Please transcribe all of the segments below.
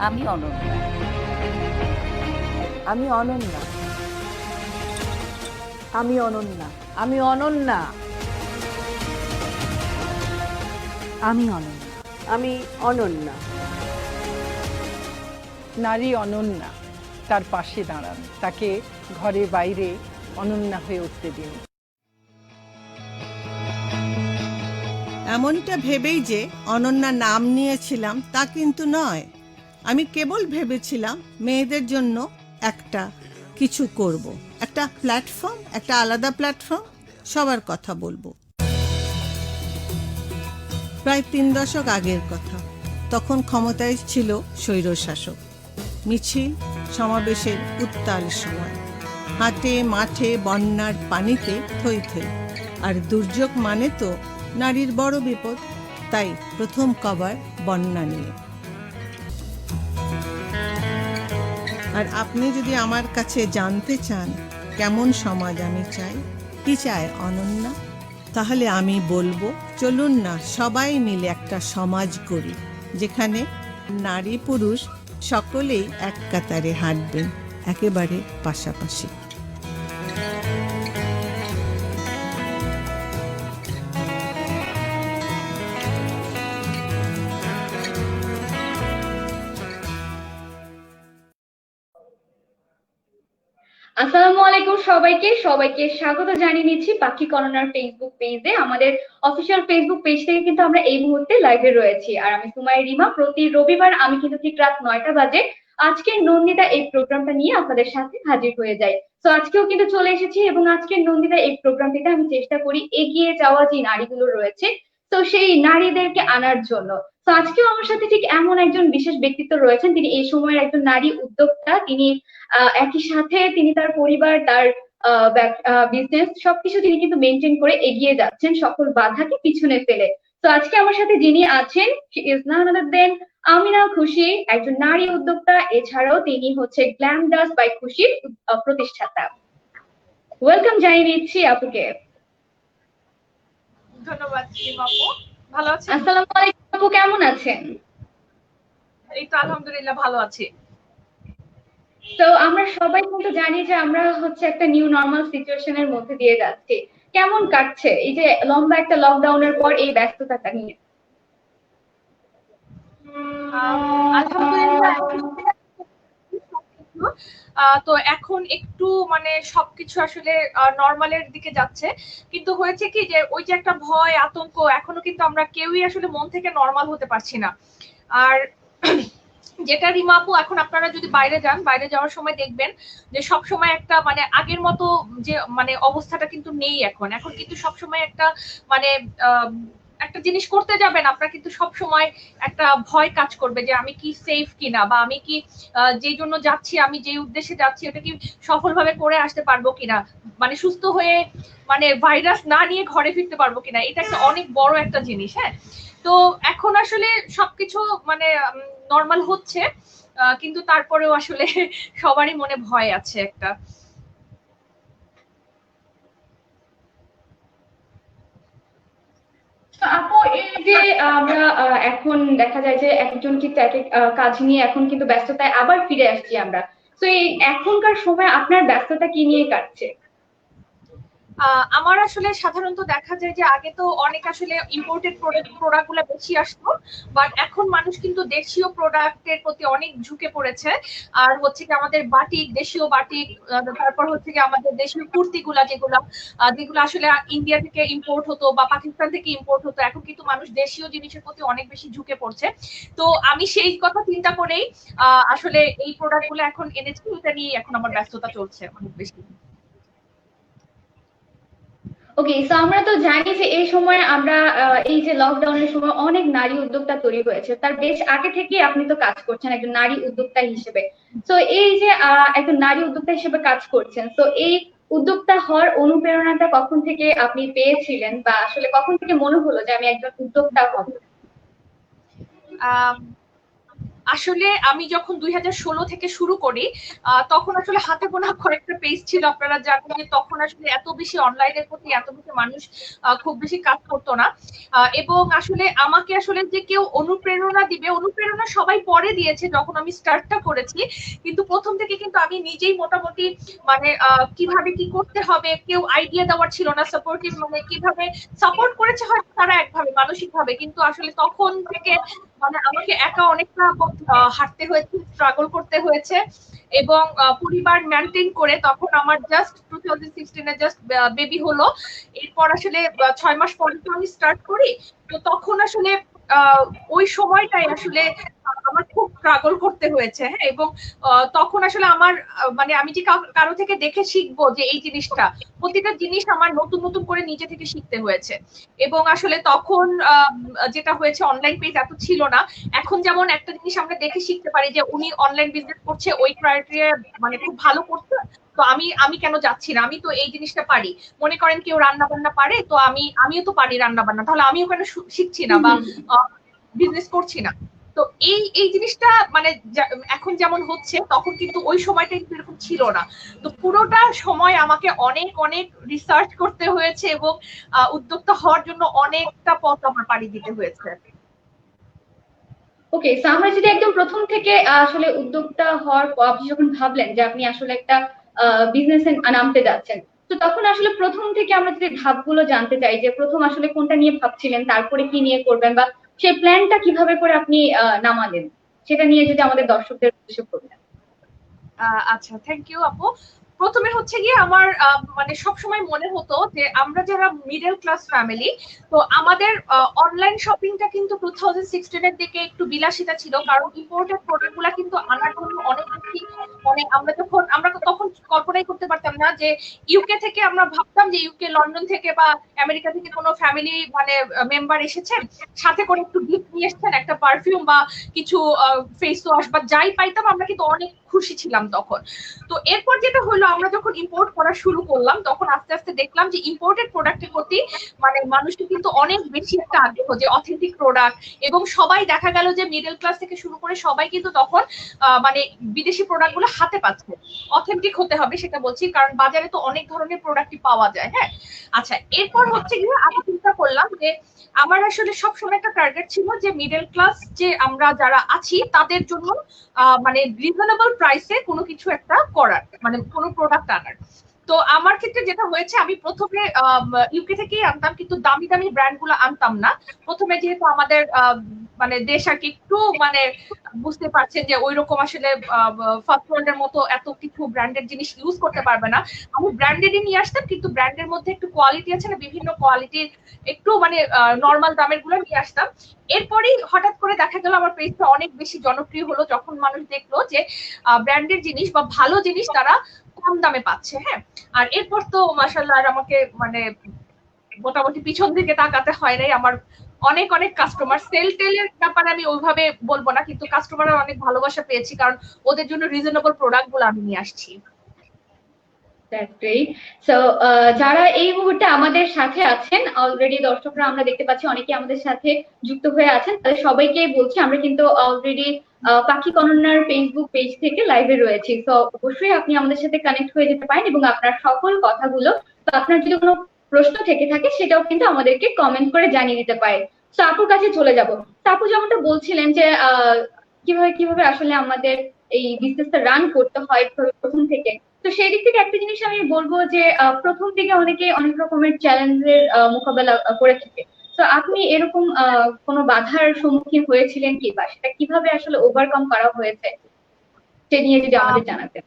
আমি অনন্যা। আমি অনন্যা। আমি অনন্যা। আমি অনন্যা। আমি অনন্যা। আমি অনন্যা। নারী অনন্যা, তার পাশে দাঁড়ান, তাকে ঘরে বাইরে অনন্যা হয়ে উঠতে দিন। এমনটা ভেবেই যে অনন্যা নাম নিয়েছিলাম তা কিন্তু নয়। আমি কেবল ভেবেছিলাম মেয়েদের জন্য একটা কিছু করব, একটা প্ল্যাটফর্ম, একটা আলাদা প্ল্যাটফর্ম, সবার কথা বলবো। প্রায় 3 দশক আগের কথা। তখন ক্ষমতায় ছিল স্বৈরশাসক। মিছিল সমাবেশের উত্তাল সময়, হাটে মাঠে বন্যার পানিতে থই থই। আর দুর্যোগ মানে তো নারীর বড় বিপদ। তাই প্রথম কভার বন্যা নিয়ে। আর আপনি যদি আমার কাছে জানতে চান কেমন সমাজ আমি চাই, কি চায় অনন্যা, তাহলে আমি বলবো, চলুন না সবাই মিলে একটা সমাজ করি, যেখানে নারী পুরুষ সকলেই এক কাতারে হাঁটবেন, একেবারে পাশাপাশি। আসসালামু আলাইকুম সবাইকে সবাইকে স্বাগত জানিয়ে নিচ্ছি পাখি কর্নার ফেসবুক পেজে। আমাদের অফিসিয়াল ফেসবুক পেজ থেকে কিন্তু আমরা এই মুহূর্তে লাইভে রয়েছি। আর আমি সুমাই রিমা। প্রতি রবিবার আমি কিন্তু ঠিক রাত 9টা বাজে আজকের নন্দিতা এই প্রোগ্রামটা নিয়ে আপনাদের সাথে হাজির হয়ে যাই। তো আজকেও কিন্তু চলে এসেছি এবং আজকের নন্দিতা এই প্রোগ্রামটিতে আমি চেষ্টা করি এগিয়ে যাওয়া যে নারীগুলো রয়েছে, তো সেই নারীদেরকে আনার জন্য। তো আজকেও আমার সাথে ঠিক এমন একজন বিশেষ ব্যক্তিত্ব রয়েছেন, তিনি এই সময়ের একজন নারী উদ্যোক্তা। তিনি একই সাথে তিনি তার পরিবার, তার বিজনেস সবকিছু তিনি কিন্তু মেনটেন করে এগিয়ে যাচ্ছেন সকল বাধাকে পিছনে ফেলে। তো আজকে আমার সাথে যিনি আছেন, she is none other than Amina খুশি, একজন নারী উদ্যোক্তা। এছাড়াও তিনি হচ্ছে গ্ল্যাম ডাস্ট বাই খুশির প্রতিষ্ঠাতা। ওয়েলকাম জানিয়ে নিচ্ছি আপুকে। ধন্যবাদ আপু, ভালো আছেন? আসসালামু আলাইকুম আপু, কেমন আছেন? এই তো আলহামদুলিল্লাহ ভালো আছি। তো আমরা সবাই কিন্তু জানি যে আমরা হচ্ছে একটা নিউ নর্মাল সিচুয়েশনের মধ্যে দিয়ে যাচ্ছি। কেমন কাটছে এই যে লম্বা একটা লকডাউনের পর এই ব্যস্ততাটা নিয়ে? আলহামদুলিল্লাহ। তো এখন একটু মানে সবকিছু আসলে নর্মালের দিকে যাচ্ছে, কিন্তু হয়েছে কি যে ওই যে একটা ভয় আতঙ্ক এখনো কিন্তু আমরা কেউই আসলে মন থেকে নর্মাল হতে পারছি না। আর যেটা রিমা আপু, এখন আপনারা যদি বাইরে যান, বাইরে যাওয়ার সময় দেখবেন যে সব সময় একটা মানে আগের মতো যে মানে অবস্থাটা কিন্তু নেই। এখন এখন কিন্তু সব সময় একটা মানে একটা জিনিস করতে যাবেন, আপনার কিন্তু সব সময় একটা ভয় কাজ করবে যে আমি কি সেফ কিনা, বা আমি কি যেই জন্য যাচ্ছি, আমি যে উদ্দেশ্যে যাচ্ছি ওটা কি সফলভাবে করে আসতে পারবো কিনা, মানে সুস্থ হয়ে মানে ভাইরাস না নিয়ে ঘরে ফিরতে পারবো কিনা। এটা একটা অনেক বড় একটা জিনিস। হ্যাঁ, তো এখন আসলে সবকিছু মানে নর্মাল হচ্ছে, কিন্তু তারপরেও আসলে সবারই মনে ভয় আছে একটা। আপু, এই যে আমরা এখন দেখা যায় যে একজন কিন্তু এক এক কাজ নিয়ে এখন কিন্তু ব্যস্ততায় আবার ফিরে আসছি আমরা। তো এই এখনকার সময় আপনার ব্যস্ততা কি নিয়ে কাটছে? আমার আসলে সাধারণত দেখা যায় যে আগে তো অনেক আসলে ইম্পোর্টেড প্রোডাক্ট গুলো বেশি আসতো, বাট এখন মানুষ কিন্তু দেশীয় প্রোডাক্টের প্রতি অনেক ঝুঁকে পড়েছে। আর হচ্ছে কি আমাদের বাটিক, দেশীয় বাটিক, তারপর হচ্ছে কি আমাদের দেশীয় কুর্তিগুলা যেগুলো যেগুলো আসলে ইন্ডিয়া থেকে ইম্পোর্ট হতো বা পাকিস্তান থেকে ইম্পোর্ট হতো, এখন কিন্তু মানুষ দেশীয় জিনিসের প্রতি অনেক বেশি ঝুঁকে পড়ছে। তো আমি সেই কথা চিন্তা করেই আসলে এই প্রোডাক্ট গুলো এখন এনেছি। এটা নিয়ে এখন আমার ব্যস্ততা চলছে অনেক বেশি। ওকে, তো আমরা তো জানি যে এই সময় আমরা এই যে লকডাউনের সময় অনেক নারী উদ্যোক্তা তৈরি হয়েছে। তার বেশ আগে থেকে আপনি তো কাজ করছেন একজন নারী উদ্যোক্তা হিসেবে। তো এই যে একজন নারী উদ্যোক্তা হিসেবে কাজ করছেন, তো এই উদ্যোক্তা হওয়ার অনুপ্রেরণাটা কখন থেকে আপনি পেয়েছিলেন, বা আসলে কখন থেকে মনে হলো যে আমি একজন উদ্যোক্তা হব? আসলে আমি যখন 2016 থেকে শুরু করি, তখন আসলে হাতে গোনা কয়েকটা পেজ ছিল, আপনারা জানেন যে তখন আসলে এত বেশি অনলাইনের প্রতি এত বেশি মানুষ খুব বেশি কাজ করতো না। এবং আসলে আমাকে আসলে যে কেউ অনুপ্রেরণা দিবে, অনুপ্রেরণা সবাই পরে দিয়েছে যখন আমি স্টার্টটা করেছি, কিন্তু প্রথম থেকে কিন্তু আমি নিজেই মোটামুটি মানে কিভাবে কি করতে হবে কেউ আইডিয়া দেওয়ার ছিল না, সাপোর্টিভ মানে কিভাবে সাপোর্ট করেছে হয়তো তারা একভাবে মানসিক ভাবে, কিন্তু আসলে তখন থেকে মানে আমাকে একা অনেকটা হাঁটতে হয়েছে, স্ট্রাগল করতে হয়েছে, এবং পরিবার মেনটেন করে তখন আমার জাস্ট 2016 এ জাস্ট বেবি হলো। এরপর আসলে 6 মাস পরে তো আমি স্টার্ট করি। তো তখন আসলে ওই সময়টাই আসলে আমার খুব স্ট্রাগল করতে হয়েছে, হ্যাঁ। এবং তখন আসলে আমার মানে আমি যে কারো থেকে দেখে শিখবো যে এই জিনিসটা, প্রতিটা জিনিস আমার নতুন নতুন করে নিজে থেকে শিখতে হয়েছে। এবং আসলে তখন যেটা হয়েছে অনলাইন পেজ এত ছিল না। এখন যেমন একটা জিনিস আমরা দেখে শিখতে পারি যে উনি অনলাইন বিজনেস করছে, ওই ক্রাইটেরিয়া মানে খুব ভালো করছে, তো আমি কেন যাচ্ছি না, আমি তো এই জিনিসটা পারি। মনে করেন কেউ রান্না বান্না পারে, তো আমিও তো পারি রান্না বান্না, তাহলে আমিও কেন শিখছি না বা বিজনেস করছি না। তো এই জিনিসটা মানে এখন যেমন হচ্ছে তখন কিন্তু ওই সময়টা কিন্তু এরকম ছিল না। তো পুরোটা সময় আমাকে অনেক অনেক রিসার্চ করতে হয়েছে এবং উদ্যোক্তা হওয়ার জন্য অনেকটা পথ আমার পাড়ি দিতে হয়েছে। ওকে, সো আমরা যদি একদম প্রথম থেকে আসলে উদ্যোক্তা হওয়ার পর আপনি যখন ভাবলেন যে আপনি আসলে একটা বিজনেসে নামতে যাচ্ছেন, তো তখন আসলে প্রথম থেকে আমরা যদি ধাপগুলো জানতে চাই যে প্রথম আসলে কোনটা নিয়ে ভাবছিলেন, তারপরে কি নিয়ে করবেন, বা সেই প্ল্যানটা কিভাবে করে আপনি নামালেন, সেটা নিয়ে যদি আমাদের দর্শকদের উদ্দেশ্য করবেন। আচ্ছা, থ্যাংক ইউ আপু। প্রথমে হচ্ছে গিয়ে আমার মানে সবসময় মনে হতো যে আমরা যারা মিডল ক্লাস ফ্যামিলি, তো আমাদের অনলাইন শপিংটা কিন্তু 2016 এর দিকে একটু বিলাসিতা ছিল, কারণ ইম্পোর্টেড প্রোডাক্ট গুলা কিন্তু আনার জন্য অনেক বেশি মানে আমরা তখন কল্পনাই করতে পারতাম না যে ইউকে থেকে, আমরা ভাবতাম যে ইউকে লন্ডন থেকে বা আমেরিকা থেকে কোনো ফ্যামিলি মানে মেম্বার এসেছেন, সাথে করে একটু গিফট নিয়ে এসেছেন, একটা পারফিউম বা কিছু ফেস ওয়াশ বা যাই পাইতাম আমরা কিন্তু অনেক খুশি ছিলাম তখন। তো এরপর যেটা হলো, আমরা যখন ইম্পোর্ট করা শুরু করলাম তখন আস্তে আস্তে দেখলাম যে ইম্পোর্টেড প্রোডাক্টের প্রতি মানে মানুষের কিন্তু অনেক বেশি একটা আগ্রহ, যে অথেন্টিক প্রোডাক্ট। এবং সবাই দেখা গেল যে মিডল ক্লাস থেকে শুরু করে সবাই কিন্তু তখন মানে বিদেশি প্রোডাক্ট গুলো হাতে পাচ্ছে। অথেন্টিক হতে হবে সেটা বলছি, কারণ বাজারে তো অনেক ধরনের প্রোডাক্টই পাওয়া যায়, হ্যাঁ। আচ্ছা, এরপর হচ্ছে গিয়ে আমি চিন্তা করলাম যে আমার আসলে সবসময় একটা টার্গেট ছিল যে মিডল ক্লাস যে আমরা যারা আছি তাদের জন্য মানে রিজনেবল প্রাইসে কোনো কিছু একটা করার, মানে কোনো প্রোডাক্ট আনার। তো আমার ক্ষেত্রে যেটা হয়েছে, আমি প্রথমে ইউকে থেকেই আনতাম, কিন্তু দামি দামি ব্র্যান্ড গুলো আনতাম না। প্রথমে যেহেতু আমাদের মানে দেশ আর কি একটু মানে বুঝতে পারছেন যে ওই রকম আসলে ফার্স্ট ওয়ার্ল্ডের মতো এত কিছু ব্র্যান্ডের জিনিস ইউজ করতে পারবে না, আমি ব্র্যান্ডেডই নিয়ে আসতাম, কিন্তু ব্র্যান্ডের মধ্যে একটু কোয়ালিটি আছে না, বিভিন্ন কোয়ালিটির একটু মানে নর্মাল দামের গুলো নিয়ে আসতাম। এরপরেই হঠাৎ করে দেখা গেল আমার পেজটা অনেক বেশি জনপ্রিয় হলো, যখন মানুষ দেখলো যে ব্র্যান্ডের জিনিস বা ভালো জিনিস তারা কম দামে পাচ্ছে, হ্যাঁ। আর এরপর তো মাশাআল্লাহ আর আমাকে মানে মোটামুটি পিছন দিকে তাকাতে হয় নাই। আমার অনেক অনেক কাস্টমার, সেল টেলের ব্যাপারে আমি ওইভাবে বলবো না, কিন্তু কাস্টমাররা অনেক ভালোবাসা পেয়েছি, কারণ ওদের জন্য রিজনেবল প্রোডাক্ট গুলো আমি নিয়ে আসছি। সো যারা এই মুহূর্তে আমাদের সাথে আছেন, অলরেডি দর্শকরা আমরা দেখতে পাচ্ছি অনেকে আমাদের সাথে যুক্ত হয়ে আছেন, তাদের সবাইকে বলছি আমরা কিন্তু অলরেডি পাখি গণনার ফেসবুক পেজ থেকে লাইভে রয়েছি। তো অবশ্যই আপনি আমাদের সাথে কানেক্ট হয়ে যেতে পারেন এবং আপনার সকল কথাগুলো বা আপনার যদি কোনো প্রশ্ন থেকে থাকে সেটাও কিন্তু আমাদেরকে কমেন্ট করে জানিয়ে দিতে পারেন। তো আপুর কাছে চলে যাব। তো আপু যেমনটা বলছিলেন যে কিভাবে কিভাবে আসলে আমাদের এই বিজনেসটা রান করতে হয় প্রথম থেকে, তো সেই দিক থেকে একটা জিনিস আমি বলবো যে প্রথম দিকে অনেকে অনেক রকমের চ্যালেঞ্জের মোকাবেলা করে থাকে। তো আপনি এরকম কোনো বাধার সম্মুখীন হয়েছিলেন কি, বা সেটা কিভাবে আসলে ওভারকাম করা হয়েছে সে নিয়ে যদি আমাদের জানাতেন।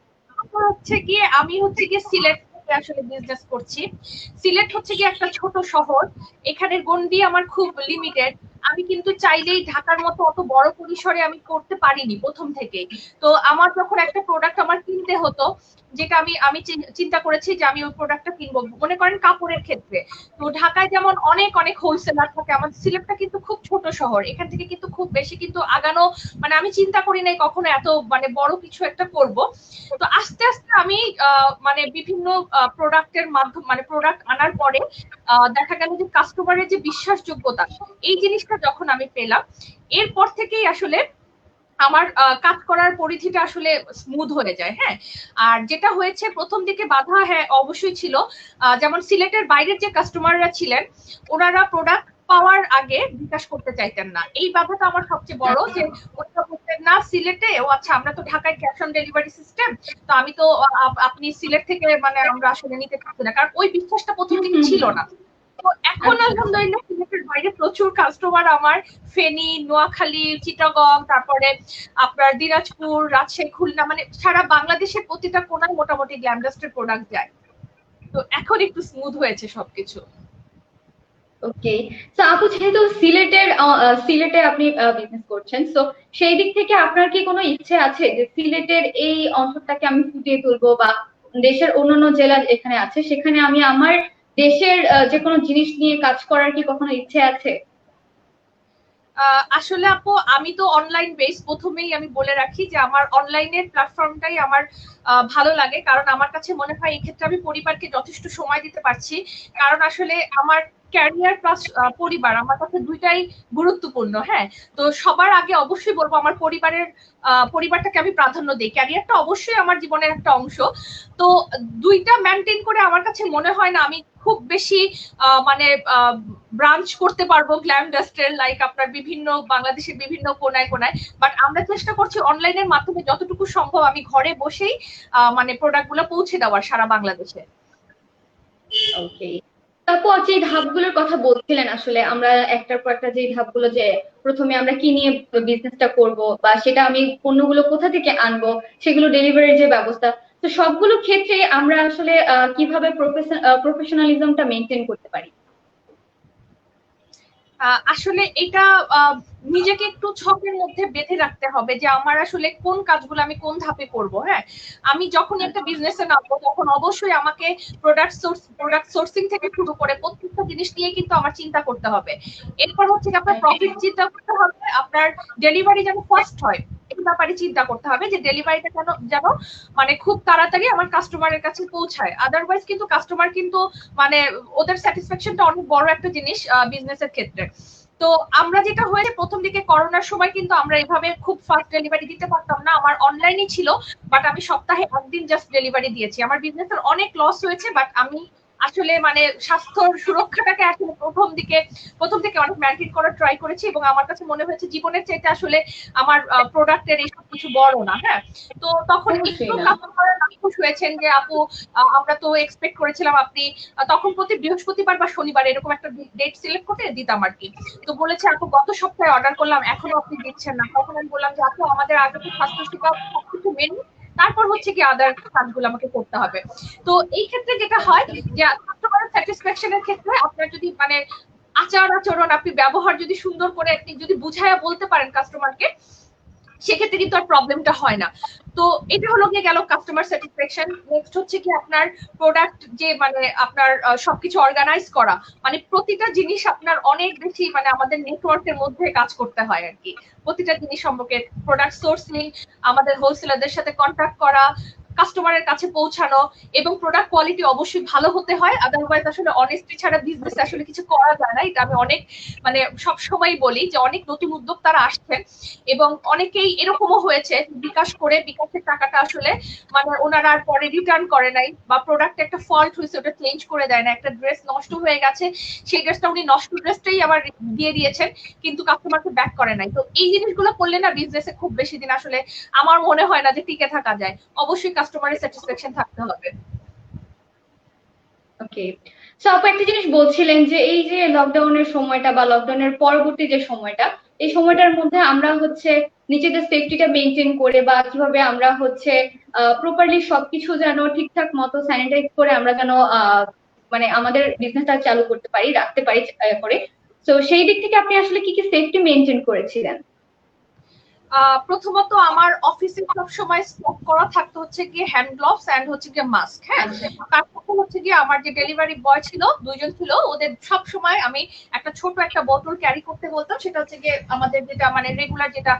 হচ্ছে গিয়ে আমি হচ্ছে গিয়ে সিলেট থেকে আসলে বিজনেস করছি। সিলেট হচ্ছে গিয়ে একটা ছোট শহর, এখানের গন্ডি আমার খুব লিমিটেড। আমি কিন্তু চাইলেই ঢাকার মতো অত বড় পরিসরে আমি করতে পারিনি প্রথম থেকেই। তো আমার যখন একটা প্রোডাক্ট আমার কিনতে হতো, যেটা আমি চিন্তা করেছি যে আমি ওই প্রোডাক্টটা কিনবো, মনে করেন কাপড়ের ক্ষেত্রে, তো ঢাকায় যেমন অনেক অনেক হোলসেলার থাকে, আমাদের সিলেটটা কিন্তু খুব ছোট শহর, এখান থেকে কিন্তু খুব বেশি কিন্তু আগানো মানে আমি চিন্তা করি নাই কখনো এত মানে বড় কিছু একটা করব। তো আস্তে আস্তে আমি মানে বিভিন্ন প্রোডাক্টের মাধ্যমে মানে প্রোডাক্ট আনার পরে দেখা গেল যে কাস্টমারের যে বিশ্বাসযোগ্যতা, এই জিনিসটা যখন আমি পেলাম, এরপর থেকেই আসলে আমার কাজ করার পরিধিটা আসলে স্মুথ হয়ে যায়। হ্যাঁ, আর যেটা হয়েছে প্রথম দিকে বাধা হ্যাঁ অবশ্যই ছিল, যেমন সিলেটের বাইরের যে কাস্টমাররা ছিলেন ওনারা প্রোডাক্ট পাওয়ার আগে বিকাশ করতে চাইতেন না। এই বাধাটা আমার সবচেয়ে বড়, যে ওনারা বলতেন না সিলেটে, ও আচ্ছা আমরা তো ঢাকায় ক্যাশ অন ডেলিভারি সিস্টেম, তো আমি তো আপনি সিলেট থেকে মানে আমরা আসলে নিতে পারছি না, কারণ ওই বিশ্বাসটা প্রথম দিকে ছিল না। তো এখন আলহামদুলিল্লাহ সিলেটের বাইরে প্রচুর কাস্টমার আমার ফেনী, নোয়াখালী, চিটাগং, তারপরে আপনার দিনাজপুর, রাজশাহী, খুলনা, মানে সারা বাংলাদেশের প্রতিটা কোনায় মোটামুটি গ্ল্যামডাস্টের প্রোডাক্ট যায়। তো এখন একটু স্মুথ হয়েছে সবকিছু। ওকে, তো আপু যেহেতু সিলেটে আপনি বিজনেস করছেন, তো সেই দিক থেকে আপনার কি কোনো ইচ্ছে আছে যে সিলেটের এই অঞ্চলটাকে আমি ফুটিয়ে তুলবো, বা দেশের অন্যান্য জেলা এখানে আছে সেখানে আমি আমার দেশের যে কোনো জিনিস নিয়ে কাজ করার কি কখনো ইচ্ছে আছে? আসলে আপু আমি তো অনলাইন বেস, প্রথমেই আমি বলে রাখি যে আমার অনলাইনের প্ল্যাটফর্মটাই আমার ভালো লাগে, কারণ আমার কাছে মনে হয় এই ক্ষেত্রে আমি পরিবারকে যথেষ্ট সময় দিতে পারছি। কারণ আসলে আমার ক্যারিয়ার প্লাস পরিবার আমার কাছে দুইটাই গুরুত্বপূর্ণ। হ্যাঁ, তো সবার আগে অবশ্যই বলবো আমার পরিবারটাকে আমি প্রাধান্য দিই, ক্যারিয়ারটা অবশ্যই আমার জীবনের একটা অংশ। তো দুইটা মেনটেন করে আমার কাছে মনে হয় না আমি খুব বেশি মানে ব্রাঞ্চ করতে পারবো গ্ল্যামডাস্টের, লাইক আপনার বিভিন্ন বাংলাদেশের বিভিন্ন কোনায় কোনায়। বাট আমরা চেষ্টা করছি অনলাইনের মাধ্যমে যতটুকু সম্ভব আমি ঘরে বসেই মানে প্রোডাক্ট গুলো পৌঁছে দেওয়ার সারা বাংলাদেশে। ওকে, তারপর যে ধাপগুলোর কথা বলছিলেন, আসলে আমরা একটার পর একটা যে ধাপগুলো, যে প্রথমে আমরা কি নিয়ে বিজনেসটা করব, বা সেটা আমি পণ্যগুলো কোথা থেকে আনবো, সেগুলো ডেলিভারির যে ব্যবস্থা, তো সবগুলো ক্ষেত্রে আমরা আসলে কিভাবে প্রফেশনালিজমটা মেনটেন করতে পারি? আসলে এটা নিজেকে একটু ছকের মধ্যে বেঁধে রাখতে হবে যে আমার আসলে কোন কাজগুলো আমি কোন ধাপে করব। হ্যাঁ, আমি যখন একটা বিজনেসে নামবো তখন অবশ্যই আমাকে প্রোডাক্ট সোর্সিং থেকে শুরু করে প্রত্যেকটা জিনিস নিয়ে কিন্তু আমার চিন্তা করতে হবে। এরপর হচ্ছে আপনার প্রফিট চিন্তা করতে হবে, আপনার ডেলিভারি যেন ফাস্ট হয় এই ব্যাপারে চিন্তা করতে হবে, যে ডেলিভারিটা যেন মানে খুব তাড়াতাড়ি আমার কাস্টমারের কাছে পৌঁছায়। আদারওয়াইজ কিন্তু কাস্টমার কিন্তু মানে ওদের স্যাটিসফ্যাকশনটা অনেক বড় একটা জিনিস বিজনেসের ক্ষেত্রে। তো আমরা যেটা হয়েছে প্রথম দিকে করোনার সময় কিন্তু আমরা এভাবে খুব ফাস্ট ডেলিভারি দিতে পারতাম না, আমার অনলাইনই ছিল, বাট আমি সপ্তাহে একদিন জাস্ট ডেলিভারি দিয়েছি। আমার বিজনেসের অনেক লস হয়েছে, বাট আমি আসলে মানে স্বাস্থ্য সুরক্ষাটাকে আসলে প্রথম থেকে অনেক মেনটেন করার ট্রাই করেছি, এবং আমার কাছে মনে হয়েছে জীবনের চাইতে আসলে আমার প্রোডাক্টের এইসব কিছু বড় না। হ্যাঁ, তো তখন একটু কাস্টমার নাখুশ হয়েছেন যে আপু আমরা তো এক্সপেক্ট করেছিলাম আপনি তখন প্রতি বৃহস্পতিবার বা শনিবার এরকম একটা ডেট সিলেক্ট করে দিতাম আর কি। তো বলেছে আপু গত সপ্তাহে অর্ডার করলাম এখনো আপনি দিচ্ছেন না। তখন আমি বললাম যে আপু আমাদের আগে তো স্বাস্থ্য সেবা সবকিছু মেনু, তারপর হচ্ছে কি আদার কাজগুলো আমাকে করতে হবে। তো এই ক্ষেত্রে যেটা হয় যে কাস্টমার স্যাটিসফ্যাকশনের ক্ষেত্রে আপনার যদি মানে আচরণ আপনি ব্যবহার যদি সুন্দর করে আপনি যদি বুঝাইয়া বলতে পারেন কাস্টমারকে, সেক্ষেত্রে কিন্তু আর প্রবলেমটা হয় না। তো এটা হলো গিয়ে গেল কাস্টমার স্যাটিসফ্যাকশন। নেক্সট হচ্ছে কি আপনার প্রোডাক্ট যে মানে আপনার সবকিছু অর্গানাইজ করা, মানে প্রতিটা জিনিস আপনার অনেক বেশি মানে আমাদের নেটওয়ার্কের মধ্যে কাজ করতে হয় আর কি। প্রতিটা জিনিস সম্পর্কে প্রোডাক্ট সোর্সিং, আমাদের হোলসেলারদের সাথে কন্ট্যাক্ট করা, কাস্টমারের কাছে পৌঁছানো, এবং প্রোডাক্ট কোয়ালিটি অবশ্যই ভালো হতে হয়। আদারওয়াইজ আসলে অনেস্টি ছাড়া বিজনেস আসলে কিছু করা যায় না। এটা আমি অনেক মানে সবসময় বলি যে অনেক নতুন উদ্যোক্তারা আসছেন এবং অনেকেই এরকমও হয়েছে বিকাশের টাকাটা আসলে মানে ওনারা আর পরে রিটার্ন করে নাই, বা প্রোডাক্টে একটা ফল্ট হয়েছে ওটা চেঞ্জ করে দেয় না, একটা ড্রেস নষ্ট হয়ে গেছে সেই ড্রেসটা উনি নষ্ট ড্রেসটাই আবার দিয়ে দিয়েছেন কিন্তু কাস্টমারকে ব্যাক করে নাই। তো এই জিনিসগুলো করলে না বিজনেসে খুব বেশি দিন আসলে আমার মনে হয় না যে টিকে থাকা যায়। অবশ্যই কাস্টমারের স্যাটিসফ্যাকশন থাকতে হবে। ওকে, সো আপু একটা জিনিস বলছিলেন যে এই যে লকডাউনের সময়টা বা লকডাউনের পরবর্তী যে সময়টা, এই সময়টার মধ্যে আমরা হচ্ছে নিজেদের সেফটিটা মেনটেন করে, বা কিভাবে আমরা হচ্ছে প্রপারলি সবকিছু যেন ঠিকঠাক মতো স্যানিটাইজ করে আমরা যেন মানে আমাদের বিজনেসটা চালু করতে পারি, রাখতে পারি করে। তো সেই দিক থেকে আপনি আসলে কি কি সেফটি মেনটেন করেছিলেন? প্রথমত আমার অফিসে সবসময় স্টক করা থাকতো হচ্ছে গিয়ে হ্যান্ড গ্লোভস এন্ড হচ্ছে গিয়ে মাস্ক। হ্যাঁ, তারপর হচ্ছে গিয়ে আমার যে ডেলিভারি বয় ছিল, দুইজন ছিল, ওদের সবসময় আমি একটা ছোট একটা বোতল ক্যারি করতে বলতাম, সেটা হচ্ছে গিয়ে আমাদের যেটা মানে রেগুলার যেটা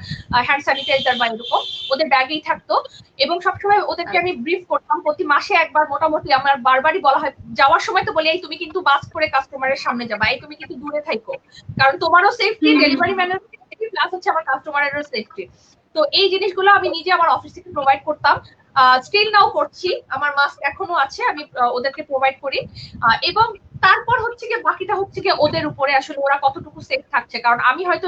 হ্যান্ড স্যানিটাইজার বা এরকম ওদের ব্যাগেই থাকতো। এবং সবসময় ওদেরকে আমি ব্রিফ করতাম প্রতি মাসে একবার মোটামুটি। আমার বারবারই বলা হয় যাওয়ার সময় তো বলি এই তুমি কিন্তু বাস করে কাস্টমারের সামনে যাবা, এই তুমি কিন্তু দূরে থাকো, কারণ তোমারও সেফটি, ডেলিভারি ম্যানের প্লাস হচ্ছে আমার কাস্টমারেরও সেফটি। তো তো এই জিনিসগুলো আমি নিজে আমার অফিস থেকে প্রোভাইড করতাম, স্টিল নাও করছি, আমার মাস্ক এখনো আছে, আমি ওদেরকে প্রোভাইড করি। এবং তারপর হচ্ছে গিয়ে বাকিটা হচ্ছে গিয়ে ওদের উপরে আসলে ওরা কতটুকু সেফ থাকছে, কারণ আমি হয়তো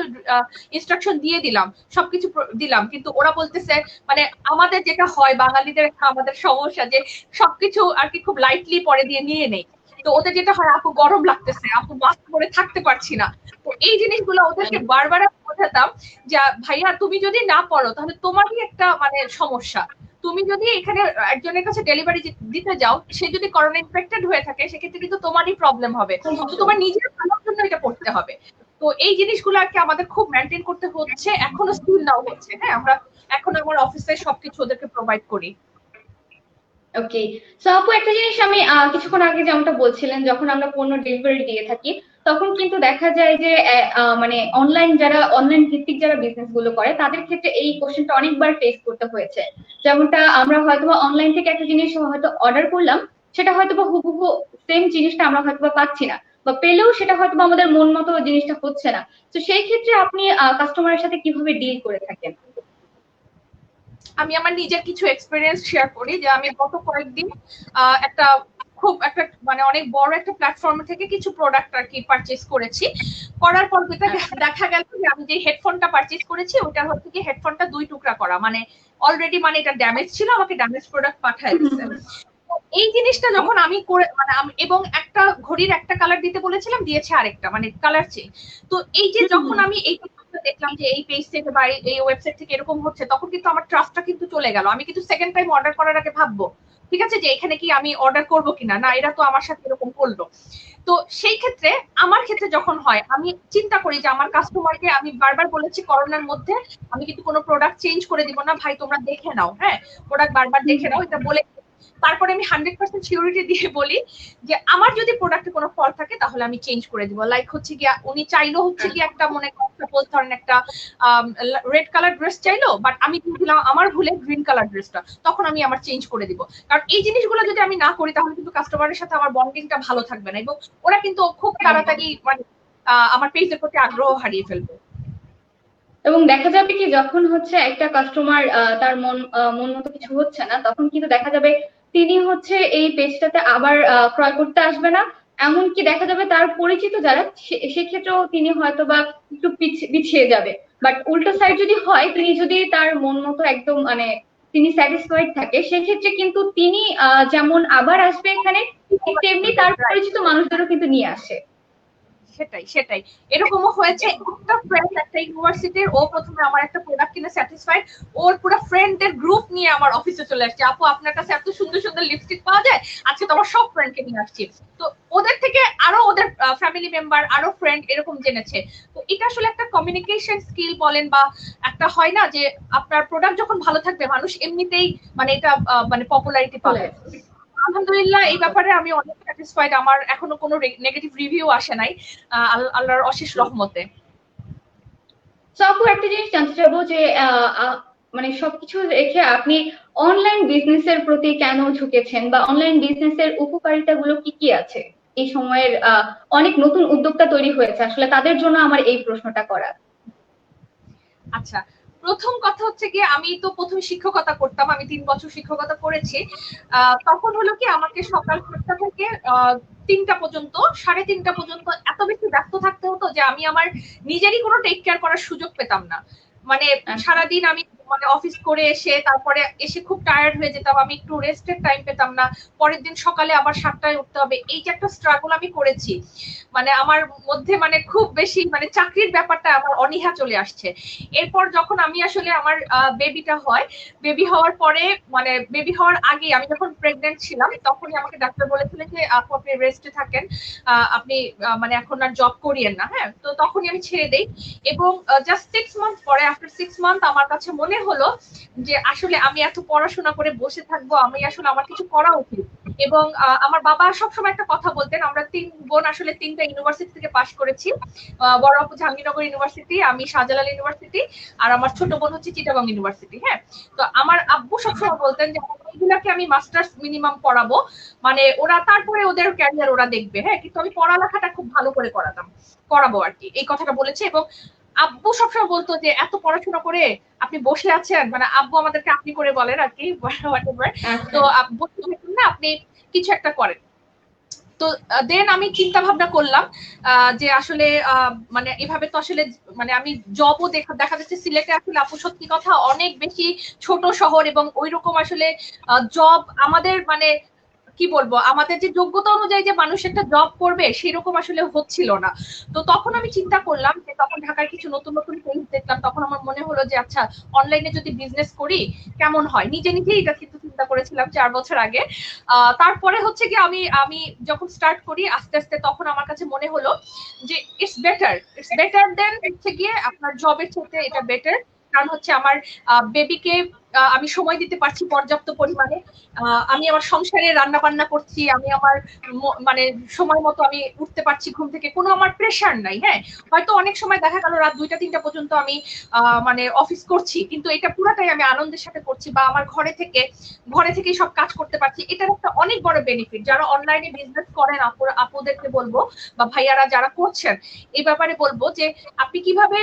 ইনস্ট্রাকশন দিয়ে দিলাম, সবকিছু দিলাম, কিন্তু ওরা বলতেছে মানে আমাদের যেটা হয় বাঙালিদের আমাদের সমস্যা যে সবকিছু আর কি খুব লাইটলি পরে দিয়ে নিয়ে নেই। তো ওদের যেটা হয় আপু গরম লাগতেছে, আপু মাস্ক পরে থাকতে পারছি না। তো এই জিনিসগুলো ওদেরকে বারবার বোঝাতাম যে ভাইয়া তুমি যদি না পড়ো তাহলে তোমারই একটা মানে সমস্যা, তুমি যদি এখানে একজনের কাছে ডেলিভারি দিতে যাও, সে যদি করোনা ইনফেক্টেড হয়ে থাকে সেক্ষেত্রে কিন্তু তোমারই প্রবলেম হবে, তো তোমার নিজের ভালোর জন্য এটা করতে হবে। তো এই জিনিসগুলো আর কি আমাদের খুব মেনটেন করতে হচ্ছে, এখনো স্টিল নাও হচ্ছে। হ্যাঁ, আমরা এখন আমার অফিসে সবকিছু ওদেরকে প্রোভাইড করি। ওকে, সো আপু একটা জিনিস আমি কিছুক্ষণ আগে যেমনটা বলছিলেন, যখন আমরা পণ্য ডেলিভারি দিয়ে থাকি তখন কিন্তু দেখা যায় যে মানে অনলাইন ভিত্তিক যারা বিজনেস গুলো করে তাদের ক্ষেত্রে এই কোশ্চেনটা অনেকবার ফেস করতে হয়েছে। যেমনটা আমরা হয়তোবা অনলাইন থেকে একটা জিনিস হয়তো অর্ডার করলাম, সেটা হয়তোবা হুবহু সেম জিনিসটা আমরা হয়তোবা পাচ্ছি না, বা পেলেও সেটা হয়তোবা আমাদের মন মতো জিনিসটা হচ্ছে না। তো সেই ক্ষেত্রে আপনি কাস্টমারের সাথে কিভাবে ডিল করে থাকেন? আমি আমার নিজের কিছু এক্সপিরিয়েন্স শেয়ার করি, যে আমি গত কয়েকদিন একটা মানে অনেক বড় একটা প্ল্যাটফর্ম থেকে কিছু প্রোডাক্ট আর কি পারচেজ করেছি। করার পর যেটা দেখা গেল যে আমি যে হেডফোনটা পারচেজ করেছি ওটা হচ্ছে কি হেডফোনটা 2 টুকরা করা, মানে অলরেডি মানে এটা ড্যামেজ ছিল, আমাকে ড্যামেজ প্রোডাক্ট পাঠায় দিয়েছে। এই জিনিসটা যখন আমি করে মানে এবং একটা ঘড়ির একটা কালার দিতে বলেছিলাম, দিয়েছে আরেকটা, মানে কালার চেঞ্জ। তো এই যে যখন আমি এই দেখলাম যে এই পেজ থেকে বা এই ওয়েবসাইট থেকে এরকম হচ্ছে, তখন কিন্তু আমার ট্রাস্টটা কিন্তু চলে গেল। আমি কিন্তু সেকেন্ড টাইম অর্ডার করার আগে ভাববো ঠিক আছে যে এখানে কি আমি অর্ডার করবো কিনা, না এরা তো আমার সাথে এরকম করলো। তো সেই ক্ষেত্রে আমার ক্ষেত্রে যখন হয় আমি চিন্তা করি যে আমার কাস্টমারকে আমি বারবার বলেছি করোনার মধ্যে আমি কিন্তু কোনো প্রোডাক্ট চেঞ্জ করে দিব না, ভাই তোমরা দেখে নাও, হ্যাঁ প্রোডাক্ট বারবার দেখে নাও, এটা বলে তারপরে আমি 100% সিউরিটি দিয়ে বলি যে আমার যদি প্রোডাক্টে কোনো ফল্ট থাকে তাহলে আমি চেঞ্জ করে দিব। লাইক হচ্ছে গিয়া উনি চাইলো হচ্ছে কি একটা মনে সাপোজ ধরেন একটা রেড কালার ড্রেস চাইলো, বাট আমি দিলাম আমার ভুলে গ্রিন কালার ড্রেসটা, তখন আমি আমার চেঞ্জ করে দিব। কারণ এই জিনিসগুলো যদি আমি না করি তাহলে কিন্তু কাস্টমারের সাথে আমার বন্ডিংটা ভালো থাকবে না, এবং ওরা কিন্তু খুব তাড়াতাড়ি মানে আমার পেজের প্রতি আগ্রহ হারিয়ে ফেলবে। এবং দেখা যাবে কি যখন হচ্ছে একটা কাস্টমার তার মন মতো কিছু হচ্ছে না, তখন কিন্তু দেখা যাবে তিনি হচ্ছে এই পেজটাতে আবার ক্রয় করতে আসবে না। এমনকি দেখা যাবে তার পরিচিত যারা সেক্ষেত্রেও তিনি হয়তো বা একটু পিছিয়ে যাবে। বাট উল্টো সাইড যদি হয়, তিনি যদি তার মন মতো একদম মানে তিনি স্যাটিসফাইড থাকে, সেক্ষেত্রে কিন্তু তিনি যেমন আবার আসবে এখানে, ঠিক তেমনি তার পরিচিত মানুষদেরও কিন্তু নিয়ে আসে। সেটাই এরকমও হয়েছে। একটা ফ্রেন্ড একটা ইউনিভার্সিটির, ও প্রথমে আমার একটা প্রোডাক্ট কিনে স্যাটিসফাইড, ওর পুরো ফ্রেন্ডদের গ্রুপ নিয়ে আমার অফিসে চলে আসছে, আপু আপনার কাছে এত সুন্দর সুন্দর লিপস্টিক পাওয়া যায়, আজকে তো আমার সব ফ্রেন্ডকে নিয়ে আসছি। তো ওদের থেকে আরো ওদের ফ্যামিলি মেম্বার আরো ফ্রেন্ড এরকম জেনেছে। তো এটা আসলে একটা কমিউনিকেশন স্কিল বলেন, বা একটা হয় না যে আপনার প্রোডাক্ট যখন ভালো থাকবে মানুষ এমনিতেই মানে এটা মানে পপুলারিটি পাবে। আলহামদুলিল্লাহ এই ব্যাপারে আমি অনেক স্যাটিসফাইড, আমার এখনো কোনো নেগেটিভ রিভিউ আসে নাই আল্লাহর অশেষ রহমতে। তো আপু একটা জিনিস জানতে চাবো যে মানে সবকিছু রেখে আপনি অনলাইন বিজনেসের প্রতি কেন ঝুঁকেছেন, বা অনলাইন বিজনেসের উপকারিতা গুলো কি কি আছে? এই সময়ের অনেক নতুন উদ্যোক্তা তৈরি হয়েছে, আসলে তাদের জন্য আমার এই প্রশ্নটা করা। আচ্ছা, প্রথম কথা হচ্ছে কি আমি তো প্রথমে শিক্ষকতা করতাম, আমি 3 বছর শিক্ষকতা করেছি। তখন হলো কি আমাকে সকাল 7টা থেকে 3টা পর্যন্ত 3:30টা পর্যন্ত এত বেশি ব্যস্ত থাকতে হতো যে আমি আমার নিজেরই কোনো টেক কেয়ার করার সুযোগ পেতাম না। মানে সারাদিন আমি মানে অফিস করে এসে তারপরে এসে খুব টায়ার্ড হয়ে যেতাম, আমি একটু রেস্টের টাইম পেতাম না, পরের দিন সকালে আবার 7টায় উঠতে হবে, এই যে একটা স্ট্রাগল আমি করেছি, মানে আমার মধ্যে মানে খুব বেশি মানে চাকরির ব্যাপারটা আমার অনীহা চলে আসছে। এরপর যখন আমি আসলে আমার বেবিটা হয়, বেবি হওয়ার পরে মানে বেবি হওয়ার আগে আমি যখন প্রেগনেন্ট ছিলাম তখনই আমাকে ডাক্তার বলেছিলেন যে আপনি রেস্টে থাকেন, আপনি মানে এখন আর জব করিয়েন না। হ্যাঁ, তো তখনই আমি ছেড়ে দেই, এবং জাস্ট 6 মান্থ পরে আফটার 6 মান্থ আমার কাছে মনে হলো যে আসলে আমি এত পড়াশোনা করে বসে থাকবো, আমি আসলে আমার কিছু করা উচিত। এবং আমার বাবা সবসময় একটা কথা বলতেন, আমরা 3 বোন আসলে 3টা ইউনিভার্সিটি থেকে পাশ করেছি, বড় আপু জাহাঙ্গীরনগর ইউনিভার্সিটি, আমি শাহজালাল ইউনিভার্সিটি, আর আমার ছোট বোন হচ্ছে চিটাগং ইউনিভার্সিটি। হ্যাঁ, তো আমার আব্বু সবসময় বলতেন যে এগুলাকে আমি মাস্টার্স মিনিমাম পড়াবো, মানে ওরা তারপরে ওদের ক্যারিয়ার ওরা দেখবে। হ্যাঁ, কিন্তু আমি পড়ালেখাটা খুব ভালো করে করাবো আর কি, এই কথাটা বলেছে। এবং আব্বু সবসময় বলতো যে এত পড়াশোনা করে আপনি বসে আছেন, মানে আব্বু আমাদেরকে আপনি করে বলেন আর কি, whatever। তো বসে থাকুন না, আপনি কিছু একটা করেন। তো দেন আমি চিন্তা ভাবনা করলাম যে আসলে মানে এভাবে তো আসলে মানে আমি জবও দেখা যাচ্ছে সিলেটে আসলে আপু সত্যি কথা অনেক বেশি ছোট শহর, এবং ওইরকম আসলে জব আমাদের মানে কি বলবো আমাদের যে যোগ্যতা অনুযায়ী যে মানুষ একটা জব করবে সেরকম আসলে হচ্ছিল না। তো তখন আমি চিন্তা করলাম যে তখন ঢাকার কিছু নতুন নতুন পেজ দেখলাম, তখন আমার মনে হলো যে আচ্ছা অনলাইনে যদি বিজনেস করি কেমন হয়, নিজে নিজেই এটা কিন্তু চিন্তা করেছিলাম 4 বছর আগে। তারপরে হচ্ছে কি আমি আমি যখন স্টার্ট করি আস্তে আস্তে তখন আমার কাছে মনে হলো যে ইটস বেটার দেন হচ্ছে গিয়ে আপনার জবের ক্ষেত্রে এটা বেটার। কারণ হচ্ছে আমার বেবিকে আমি সময় দিতে পারছি পর্যাপ্ত পরিমাণে, আমি আমার সংসারে রান্না বান্না করছি, আমি আমার মানে সময় মতো আমি উঠতে পারছি ঘুম থেকে, কোনো আমার প্রেশার নাই। হ্যাঁ, হয়তো অনেক সময় দেখা গেল রাত 2টা 3টা পর্যন্ত আমি মানে অফিস করছি, কিন্তু এটা পুরাটাই আমি আনন্দের সাথে করছি, বা আমার ঘরে থেকে সব কাজ করতে পারছি। এটার একটা অনেক বড় বেনিফিট। যারা অনলাইনে বিজনেস করেন আপুদেরকে বলবো, বা ভাইয়ারা যারা করছেন এই ব্যাপারে বলবো যে আপনি কিভাবে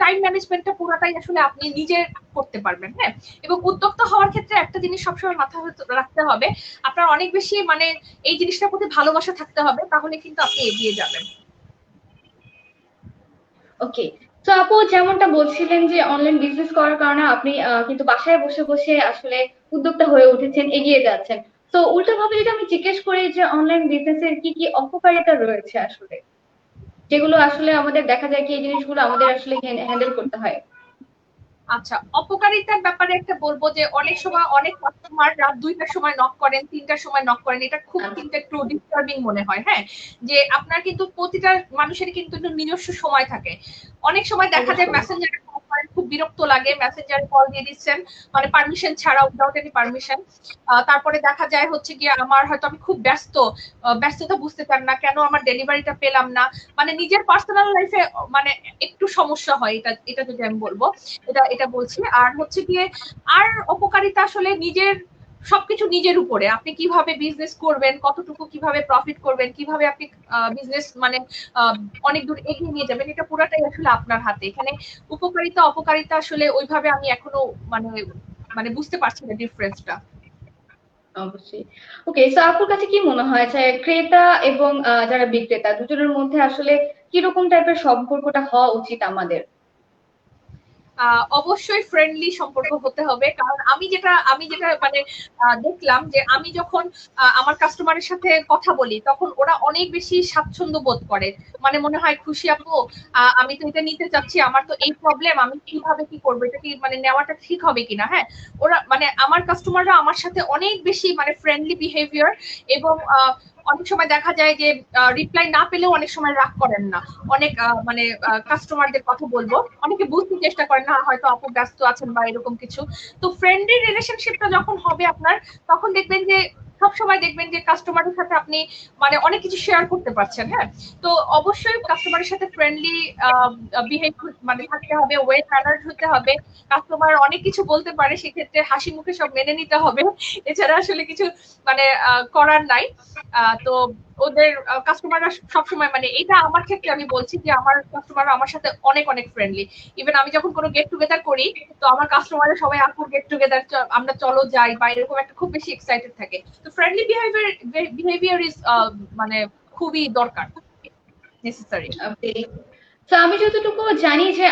টাইম ম্যানেজমেন্টটা পুরাটাই আসলে আপনি নিজে করতে পারবেন। হ্যাঁ, এবং উদ্যোক্তা হওয়ার ক্ষেত্রে একটা জিনিস সবসময় মাথায় রাখতে হবে, আপনার অনেক বেশি মানে এই জিনিসটার প্রতি ভালোবাসা থাকতে হবে, তাহলে কিন্তু আপনি এগিয়ে যাবেন। ওকে, তো আপু যেমনটা বলছিলেন যে অনলাইন বিজনেস করার কারণে আপনি কিন্তু বাসায় বসে বসে আসলে উদ্যোক্তা হয়ে উঠেছেন, এগিয়ে যাচ্ছেন। তো উল্টো ভাবে যদি আমি জিজ্ঞেস করি যে অনলাইন বিজনেসের কি কি অপকারিতা রয়েছে আসলে, যেগুলো আসলে আমাদের দেখা যায় কি এই জিনিসগুলো আমাদের আসলে হ্যান্ডেল করতে হয়। আচ্ছা, অপকারিতার ব্যাপারে একটা বলবো যে অনেক সময় অনেক কাস্টমার রাত 2টার সময় নক করেন, 3টার সময় নক করেন, এটা খুব কিন্তু একটু ডিস্টার্বিং মনে হয়। হ্যাঁ, যে আপনার কিন্তু প্রতিটা মানুষের কিন্তু নিজস্ব সময় থাকে। অনেক সময় দেখা যায় মেসেঞ্জারে কল করেন, খুব বিরক্ত লাগে, মেসেঞ্জারে কল দিয়ে দিচ্ছেন মানে পারমিশন ছাড়া, উইদাউট এনি পারমিশন। তারপরে দেখা যায় হচ্ছে গিয়ে আমার হয়তো আমি খুব ব্যস্ততা বুঝতে পার না, কেন আমার ডেলিভারিটা পেলাম না, মানে নিজের পার্সোনাল লাইফে মানে একটু সমস্যা হয়। এটা যদি আমি বলবো, এটা বলছি। আর হচ্ছে গিয়ে আর অপকারিতা আসলে সবকিছু নিজের উপরে, আপনি কিভাবে বিজনেস করবেন, কতটুকু কিভাবে প্রফিট করবেন, কিভাবে আপনি বিজনেস মানে অনেক দূর এগিয়ে নিয়ে যাবেন, এটা পুরাটাই আসলে আপনার হাতে। এখানে উপকারিতা অপকারিতা আসলে ওইভাবে আমি এখনো মানে মানে বুঝতে পারছি না ডিফারেন্সটা। অবশ্যই। ওকে, সো আপুর কাছে কি মনে হয় যে ক্রেতা এবং যারা বিক্রেতা দুজনের মধ্যে আসলে কিরকম টাইপের সম্পর্কটা হওয়া উচিত আমাদের? অবশ্যই ফ্রেন্ডলি সম্পর্ক হতে হবে। কারণ আমি যেটা মানে দেখলাম যে আমি যখন আমার কাস্টমারের সাথে কথা বলি তখন ওরা অনেক বেশি স্বাচ্ছন্দ্য বোধ করে, মানে মনে হয় খুশি আপু আমি তো এটা নিতে চাচ্ছি, আমার তো এই প্রবলেম, আমি কিভাবে কি করবো, এটা কি মানে নেওয়াটা ঠিক হবে কিনা। হ্যাঁ, ওরা মানে আমার কাস্টমাররা আমার সাথে অনেক বেশি মানে ফ্রেন্ডলি বিহেভিয়ার, এবং অনেক সময় দেখা যায় যে রিপ্লাই না পেলেও অনেক সময় রাগ করেন না। অনেক মানে কাস্টমারদের কথা বলবো, অনেকে বুঝতে চেষ্টা করেন না হয়তো আপু ব্যস্ত আছেন বা এরকম কিছু। তো ফ্রেন্ডলি রিলেশনশিপটা যখন হবে আপনার, তখন দেখবেন যে সবসময় দেখবেন যে কাস্টমারের সাথে আপনি মানে অনেক কিছু শেয়ার করতে পারছেন। হ্যাঁ, তো অবশ্যই কাস্টমারের সাথে ফ্রেন্ডলি বিহেভ মানে থাকতে হবে, ওয়েল ম্যানার্ড হতে হবে। কাস্টমার অনেক কিছু বলতে পারে, সেক্ষেত্রে হাসি মুখে সব মেনে নিতে হবে, এছাড়া আসলে কিছু মানে করার নাই। তো ওদের কাস্টমাররা সবসময় মানে এটা আমার ক্ষেত্রে আমি বলছি যে আমার কাস্টমাররা আমার সাথে অনেক অনেক ফ্রেন্ডলি। ইভেন আমি যখন কোনো গেট টুগেদার করি তো আমার কাস্টমাররা সবাই আপুর গেট টুগেদার আমরা চলো যাই বা এরকম একটা খুব বেশি এক্সাইটেড থাকে। তো ফ্রেন্ডলি বিহেভিয়ার ইজ মানে খুবই দরকার, নেসেসারি। তো আমি যতটুকু জানি যে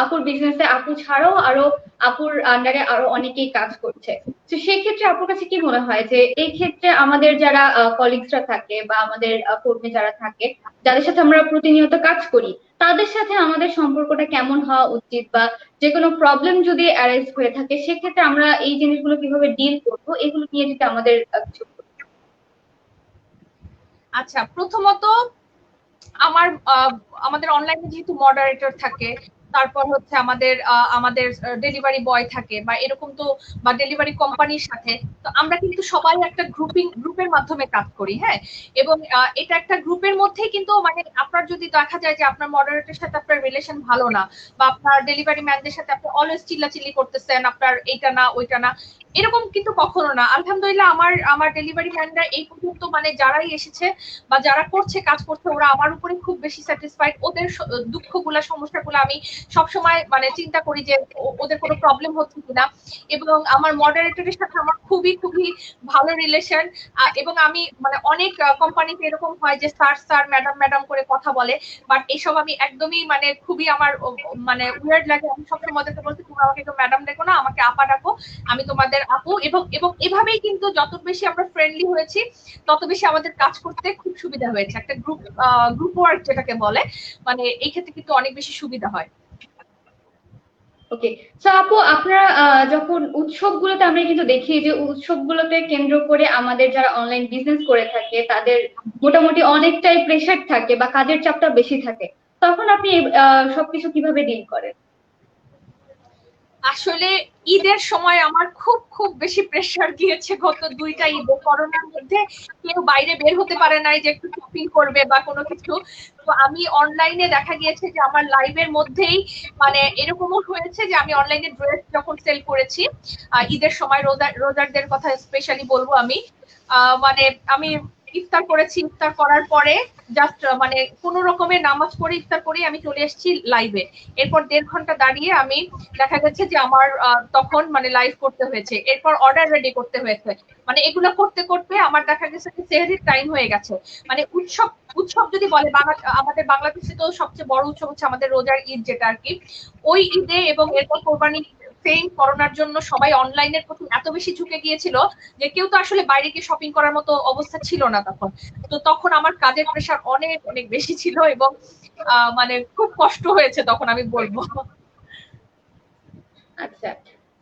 আপুর বিজনেসে আপু ছাড়াও আরো আপুর আন্ডারে আরো অনেকেই কাজ করছে। তো সেই ক্ষেত্রে আপুর কাছে কি মনে হয় যে এই ক্ষেত্রে আমাদের যারা কলিগসরা থাকে বা আমাদের কর্মী যারা থাকে, যাদের সাথে আমরা প্রতিনিয়ত কাজ করি, তাদের সাথে আমাদের সম্পর্কটা কেমন হওয়া উচিত, বা যে কোনো প্রবলেম যদি অ্যারাইজ হয়ে থাকে সেক্ষেত্রে আমরা এই জিনিসগুলো কিভাবে ডিল করবো, এগুলো নিয়ে যদি আমাদের কিছু। আচ্ছা, প্রথমত আমাদের অনলাইনে যেহেতু মডারেটর থাকে, তারপর হচ্ছে আমাদের ডেলিভারি বয় থাকে বা এরকম, তো বা ডেলিভারি কোম্পানির সাথে, তো আমরা কিন্তু সবাই একটা গ্রুপের মাধ্যমে কাজ করি। হ্যাঁ, এবং এটা একটা গ্রুপের মধ্যেই কিন্তু মানে আপনার যদি দেখা যায় যে আপনার মডারেটরের সাথে আপনার রিলেশন ভালো না, বা আপনার ডেলিভারি ম্যানদের সাথে আপনি অলওয়েজ চিল্লাচিল্লি করতেছেন, আপনার এইটা না ওইটা না, এরকম কিন্তু কখনো না। আলহামদুলিল্লাহ আমার ডেলিভারি ম্যানরা এই পর্যন্ত মানে যারাই এসেছে বা যারা করছে কাজ করছে ওরা আমার উপরে খুব বেশি স্যাটিসফাইড। ওদের দুঃখগুলা সমস্যাগুলো আমি সবসময় মানে চিন্তা করি যে ওদের কোনো প্রবলেম হচ্ছে কিনা। এবং আমার মডারেটরের সাথে আমার খুবই খুবই ভালো রিলেশন। এবং আমি মানে অনেক কোম্পানিতে এরকম হয় যে স্যার স্যার ম্যাডাম ম্যাডাম করে কথা বলে, বাট এইসব আমি একদমই মানে খুবই আমার মানে উইয়ার্ড লাগে। আমি সবসময় ওদেরকে বলছি তোমরা আমাকে কেউ ম্যাডাম ডেকো না, আমাকে আপা ডাকো, আমি তোমাদের আপু। এবং এবং এভাবেই কিন্তু যত বেশি আমরা ফ্রেন্ডলি হয়েছি তত বেশি আমাদের কাজ করতে খুব সুবিধা হয়েছে। একটা গ্রুপ ওয়ার্ক যেটাকে বলে, মানে এই ক্ষেত্রে কিন্তু অনেক বেশি সুবিধা হয়। ওকে, সো আপু আপনারা যখন উৎসবগুলোতে আমরা কিন্তু দেখি যে উৎসবগুলোতে কেন্দ্র করে আমাদের যারা অনলাইন বিজনেস করে থাকে তাদের মোটামুটি অনেকটাই প্রেশার থাকে বা কাজের চাপটা বেশি থাকে, তখন আপনি সবকিছু কিভাবে ডিল করেন? আসলে ঈদের সময় আমার খুব খুব বেশি প্রেসার গিয়েছে গত 2টা ঈদে। করোনার মধ্যে কেউ বাইরে বের হতে পারে নাই যে একটু শপিং করবে বা কোনো কিছু। তো আমি অনলাইনে দেখা গিয়েছে যে আমার লাইভের মধ্যেই মানে এরকমও হয়েছে যে আমি অনলাইনে ড্রেস যখন সেল করেছি ঈদের সময়, রোজারদের কথা স্পেশালি বলবো আমি, মানে আমি ইফতার করেছি, ইফতার করার পরে জাস্ট মানে কোনো রকমের নামাজ পড়ে ইফতার করে আমি চলে এসেছি লাইভে। এরপর 1.5 ঘন্টা দাঁড়িয়ে আমি দেখা গেছে যে আমার তখন মানে লাইভ করতে হয়েছে, এরপর অর্ডার রেডি করতে হয়েছে। মানে এগুলো করতে করতে আমার দেখা গেছে যে সেহরির টাইম হয়ে গেছে। মানে উৎসব উৎসব যদি বলে আমাদের বাংলাদেশে তো সবচেয়ে বড় উৎসব হচ্ছে আমাদের রোজার ঈদ, যেটা আর কি। ওই ঈদে এবং এরপর কোরবানি সেম করোনার জন্য সবাই অনলাইনের প্রতি এত বেশি ঝুঁকে গিয়েছিল যে কেউ তো আসলে বাইরে গিয়ে শপিং করার মতো অবস্থা ছিল না তখন। তো তখন আমার কাজের প্রেশার অনেক অনেক বেশি ছিল এবং মানে খুব কষ্ট হয়েছে তখন আমি বলবো। আচ্ছা,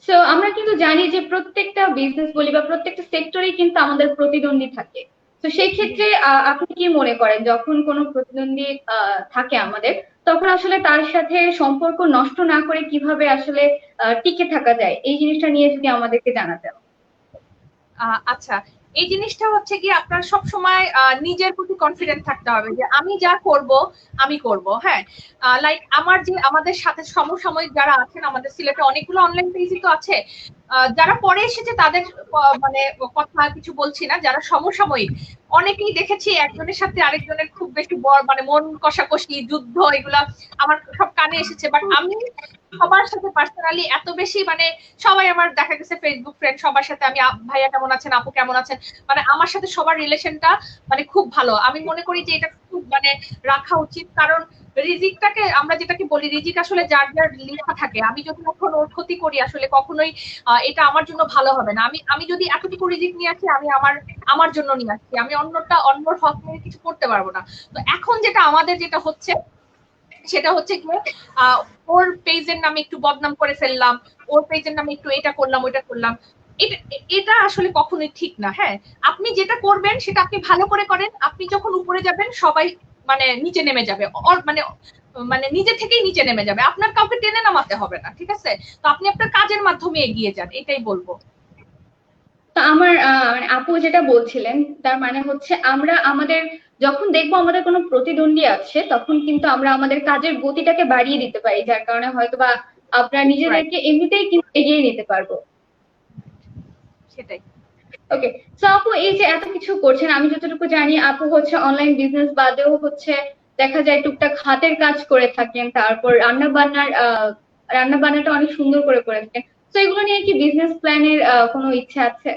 সো আমরা কিন্তু জানি যে প্রত্যেকটা বিজনেস বলি বা প্রত্যেকটা সেক্টরেই কিন্তু আমাদের প্রতিদ্বন্দ্বী থাকে। তো সেই ক্ষেত্রে আপনি কি মনে করেন যখন কোনো প্রতিদ্বন্দ্বী থাকে আমাদের, তখন আসলে তার সাথে সম্পর্ক নষ্ট না করে কিভাবে আসলে টিকে থাকা যায়, এই জিনিসটা নিয়ে যদি আমাদেরকে জানাতেন। আচ্ছা, এই জিনিসটা হচ্ছে কি আপনার সব সময় নিজের প্রতি কনফিডেন্ট থাকতে হবে যে আমি যা করব আমি করব। হ্যাঁ, লাইক আমাদের সাথে সমসাময়িক যারা আছেন, আমাদের সিলেটে অনেকগুলো অনলাইন পেজই তো আছে। যারা পরে এসেছে তাদের মানে কথা কিছু বলছি না, যারা সমসাময়িক অনেকেই দেখেছি একজনের সাথে আরেকজনের খুব বেশি মানে মন কষাকষি, যুদ্ধ, এগুলা আমার সব কানে এসেছে। বাট আমি সবার সাথে পার্সোনালি এত বেশি মানে সবাই আমার দেখা গেছে ফেসবুক ফ্রেন্ড, সবার সাথে আমি ভাইয়া কেমন আছেন, আপু কেমন আছেন, মানে আমার সাথে সবার রিলেশনটা মানে খুব ভালো। আমি মনে করি যে এটা খুব মানে রাখা উচিত, কারণ রিজিকটাকে আমরা যেটাকে বলি রিজিক আসলে যার যার লেখা থাকে। আমি যদি এখন ওর ক্ষতি করি আসলে কখনোই এটা আমার জন্য ভালো হবে না। আমি যদি এতটুকু রিজিক নিয়ে আসি আমি আমার জন্য নিয়ে আসছি, আমি অন্যর হক নিয়ে কিছু করতে পারবো না। তো এখন আমাদের যেটা হচ্ছে সেটা হচ্ছে গিয়ে ওর পেজের নামে একটু বদনাম করে ফেললাম, ওর পেজের নামে একটু এটা করলাম ওইটা করলাম। এটা আসলে কখনোই ঠিক না। হ্যাঁ, আপনি যেটা করবেন সেটা আপনি ভালো করে করেন, আপনি যখন উপরে যাবেন সবাই মানে নিচে নেমে যাবে, মানে মানে নিজে থেকেই নিচে নেমে যাবে, আপনার কাউকে টেনে নামাতে হবে না। ঠিক আছে, তো আপনি আপনার কাজের মাধ্যমে এগিয়ে যান, এটাই বলবো। তো আমার মানে আপু যেটা বলছিলেন তার মানে হচ্ছে আমরা আমাদের যখন দেখবো আমাদের কোনো প্রতিদ্বন্দ্বী আছে তখন কিন্তু আমরা আমাদের কাজের গতিটাকে বাড়িয়ে দিতে পারি, যার কারণে হয়তো বা আপনারা নিজেদেরকে এমনিতেই কিন্তু এগিয়ে নিতে পারবো। সেটাই। ওকে, তো আপু এই যে এত কিছু করছেন, আমি যতটুকু জানি আপু হচ্ছে অনলাইন বিজনেস বাদেও হচ্ছে দেখা যায় টুকটাক হাতের কাজ করে থাকেন, তারপর রান্না বান্নাটা অনেক সুন্দর করে থাকেন। তো এগুলো নিয়ে কি বিজনেস প্ল্যানের কোনো ইচ্ছা আছে?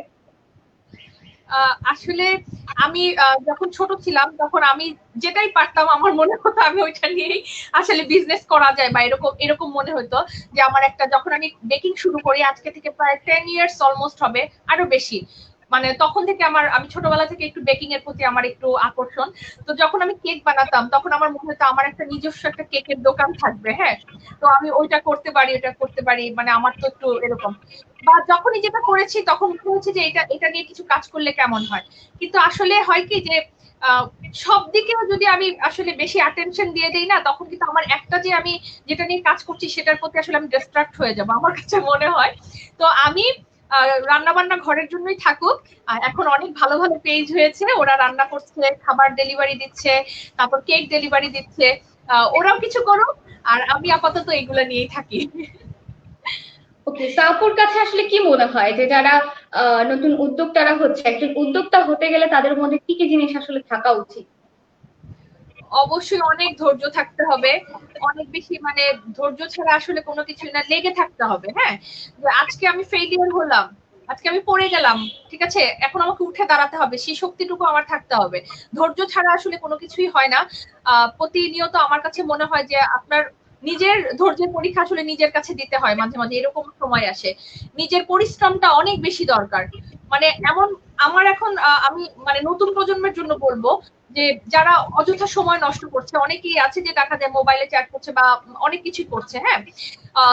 আসলে আমি যখন ছোট ছিলাম তখন আমি যেটাই পারতাম আমার মনে হতো আমি ওইটা নিয়েই আসলে বিজনেস করা যায় বা এরকম এরকম মনে হতো যে আমার একটা, যখন আমি বেকিং শুরু করি আজকে থেকে প্রায় 10 ইয়ার্স অলমোস্ট হবে, আরো বেশি, মানে তখন থেকে আমি ছোটবেলা থেকে একটু বেকিং এর প্রতি আমার একটু আকর্ষণ। তো যখন আমি কেক বানাতাম তখন আমার মনে হতো আমার একটা নিজস্ব একটা কেকের দোকান থাকবে। হ্যাঁ, তো আমি ওইটা করতে পারি, মানে আমার তো একটু এরকম। বা যখনই যেটা করেছি তখন মনে হচ্ছে যে এটা নিয়ে কিছু কাজ করলে কেমন হয়। কিন্তু আসলে হয় কি যে সব দিকেও যদি আমি আসলে বেশি অ্যাটেনশন দিয়ে দেই না, তখন কিন্তু আমার একটা যে আমি যেটা নিয়ে কাজ করছি সেটার প্রতি আসলে আমি ডিস্ট্রাক্ট হয়ে যাবো, আমার কাছে মনে হয়। তো আমি রান্না বান্না ঘরের জন্যই থাকুক। এখন অনেক ভালো ভালো পেজ হয়েছে, ওরা রান্না করছে, খাবার ডেলিভারি দিচ্ছে, তারপর কেক ডেলিভারি দিচ্ছে, ওরাও কিছু করুক আর আমি আপাতত এগুলো নিয়েই থাকি। ওকে, আপুর কাছে আসলে কি মনে হয় যে যারা নতুন উদ্যোক্তারা হচ্ছে, একজন উদ্যোক্তা হতে গেলে তাদের মধ্যে কি কি জিনিস আসলে থাকা উচিত? অবশ্যই অনেক ধৈর্য থাকতে হবে, অনেক বেশি মানে ধৈর্য ছাড়া আসলে কোনো কিছু না, লেগে থাকতে হবে। হ্যাঁ, যে আজকে আমি ফেইলিয়ার হলাম, আজকে আমি পড়ে গেলাম, ঠিক আছে, এখন আমাকে উঠে দাঁড়াতে হবে, সেই শক্তিটুকু আমার থাকতে হবে। ধৈর্য ছাড়া আসলে কোনো কিছুই হয় না। প্রতিনিয়ত আমার কাছে মনে হয় যে আপনার নিজের ধৈর্যের পরীক্ষা আসলে নিজের কাছে দিতে হয়, মাঝে মাঝে এরকম সময় আসে। নিজের পরিশ্রমটা অনেক বেশি দরকার। মানে এমন আমার এখন আমি মানে নতুন প্রজন্মের জন্য বলবো যে যারা অযথা সময় নষ্ট করছে, অনেকেই আছে যে দেখা যায় মোবাইলে চ্যাট করছে বা অনেক কিছু করছে। হ্যাঁ,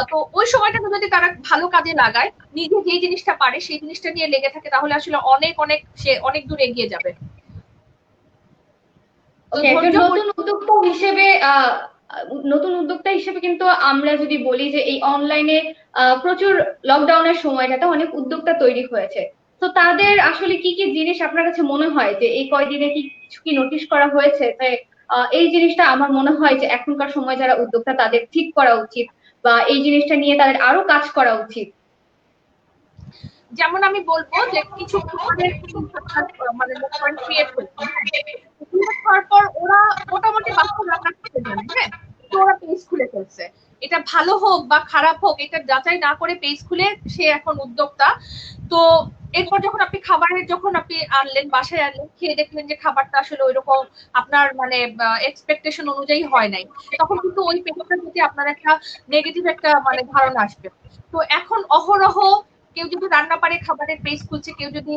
তো ওই সময়টাকে যদি তারা ভালো কাজে লাগায়, নিজে যেই জিনিসটা পারে সেই জিনিসটা নিয়ে লেগে থাকে, তাহলে আসলে অনেক অনেক সে অনেক দূর এগিয়ে যাবে। তো ওকে, একজন ধৈর্য নতুন উদ্যোক্তা হিসেবে কিন্তু আমরা যদি বলি যে এই অনলাইনে প্রচুর লকডাউনের সময়টাতে অনেক উদ্যোক্তা তৈরি হয়েছে, তো তাদের আসলে কি কি জিনিস আপনার কাছে মনে হয় যে এই কয়দিনে কি কিছু কি নোটিশ করা হয়েছে যে এই জিনিসটা আমার মনে হয় যে এখনকার সময় যারা উদ্যোক্তা তাদের ঠিক করা উচিত, বা এই জিনিসটা নিয়ে তাদের আরো কাজ করা উচিত? যেমন আমি বলবো যে কিছু মানে ক্রিয়েট হয়েছে, ক্রিয়েট হওয়ার পর ওরা মোটামুটি বাস্তব রান্না করতে জানে। হ্যাঁ, তো ওরা পেজ খুলে ফেলছে, এটা ভালো হোক বা খারাপ হোক এটা যাচাই না করে পেজ খুলে সে এখন উদ্যোক্তা। তো এরপর যখন আপনি খাবারের যখন আপনি আনলেন, বাসায় আনলেন, খেয়ে দেখলেন যে খাবারটা আসলে ওইরকম আপনার মানে এক্সপেকটেশন অনুযায়ী হয় নাই, তখন কিন্তু ওই পেজটার প্রতি আপনার একটা নেগেটিভ একটা মানে ধারণা আসবে। তো এখন অহরহ কেউ যদি রান্না পারে খাবারের পেজ খুলছে, কেউ যদি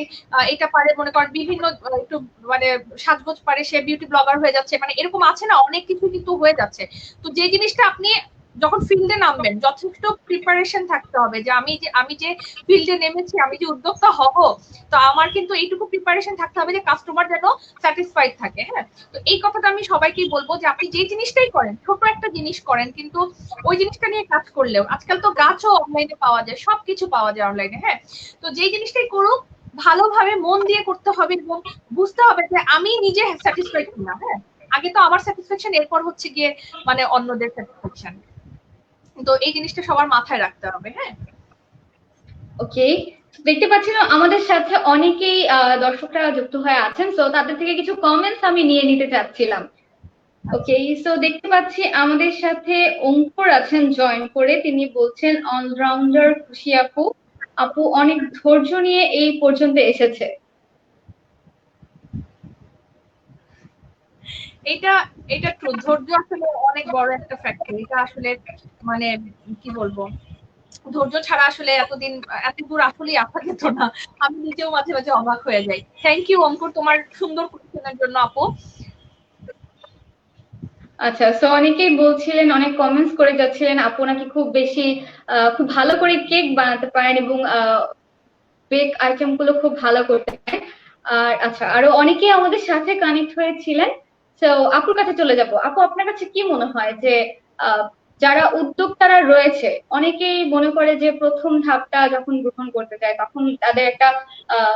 এটা পারে মনে করেন বিভিন্ন একটু মানে সাজগোজ পারে সে বিউটি ব্লগার হয়ে যাচ্ছে, মানে এরকম আছে না, অনেক কিছু কিন্তু হয়ে যাচ্ছে। তো যে জিনিসটা আপনি যখন ফিল্ডে নামবেন যথেষ্ট প্রিপারেশন থাকতে হবে যে আমি যে ফিল্ডে নেমেছি, আমি যে উদ্যোক্তা হব, তো আমার কিন্তু এইটুকু প্রিপারেশন থাকতে হবে যে কাস্টমার যেন স্যাটিসফাইড থাকে। হ্যাঁ, তো এই কথাটা আমি সবাইকেই বলবো যে আপনি যে জিনিসটাই করেন, ছোট একটা জিনিস করেন, কিন্তু ওই জিনিসটা নিয়ে কাজ করলেও আজকাল তো গাছও অনলাইনে পাওয়া যায়, সবকিছু পাওয়া যায় অনলাইনে। হ্যাঁ, তো যেই জিনিসটাই করুক ভালোভাবে মন দিয়ে করতে হবে এবং বুঝতে হবে যে আমি নিজে স্যাটিসফাইড কিনা। হ্যাঁ, আগে তো আমার স্যাটিসফ্যাকশন, এরপর হচ্ছে গিয়ে মানে অন্যদের স্যাটিসফ্যাকশন। তো এই জিনিসটা সবার মাথায় রাখতে হবে। হ্যাঁ, ওকে, দেখতে পাচ্ছি না আমাদের সাথে অনেকেই দর্শকরা যুক্ত হয়ে আছেন, তো তাদের থেকে কিছু কমেন্টস আমি নিয়ে নিতে চাচ্ছিলাম। ওকে, সো দেখতে পাচ্ছি আমাদের সাথে অঙ্কুর আছেন জয়েন করে, তিনি বলছেন অলরাউন্ডার খুশি আপু, আপু অনেক ধৈর্য নিয়ে এই পর্যন্ত এসেছে। এটা এটা ট্রু, ধৈর্য আসলে অনেক বড় একটা ফ্যাক্টর। এটা আসলে মানে কি বলবো, ধৈর্য ছাড়া আসলে এতদিন এত দূর আসলেই আসা যেত না। আমি নিজেও মাঝে মাঝে অবাক হয়ে যাই। থ্যাংক ইউ অঙ্কুর তোমার সুন্দর কোয়েশ্চেনের জন্য আপু। আচ্ছা, সো অনেকেই বলছিলেন, অনেক কমেন্টস করে যাচ্ছিলেন আপু নাকি খুব বেশি খুব ভালো করে কেক বানাতে পারেন এবং বেক আইটেম গুলো খুব ভালো করতে পারেন। আর আচ্ছা, আরো অনেকেই আমাদের সাথে কানেক্ট হয়েছিলেন। তো আপুর কাছে চলে যাব। আপু, আপনার কাছে কি মনে হয় যে যারা উদ্যোক্তারা রয়েছে অনেকেই মনে করে যে প্রথম ধাপটা যখন গ্রহণ করতে যায় তখন তাদের একটা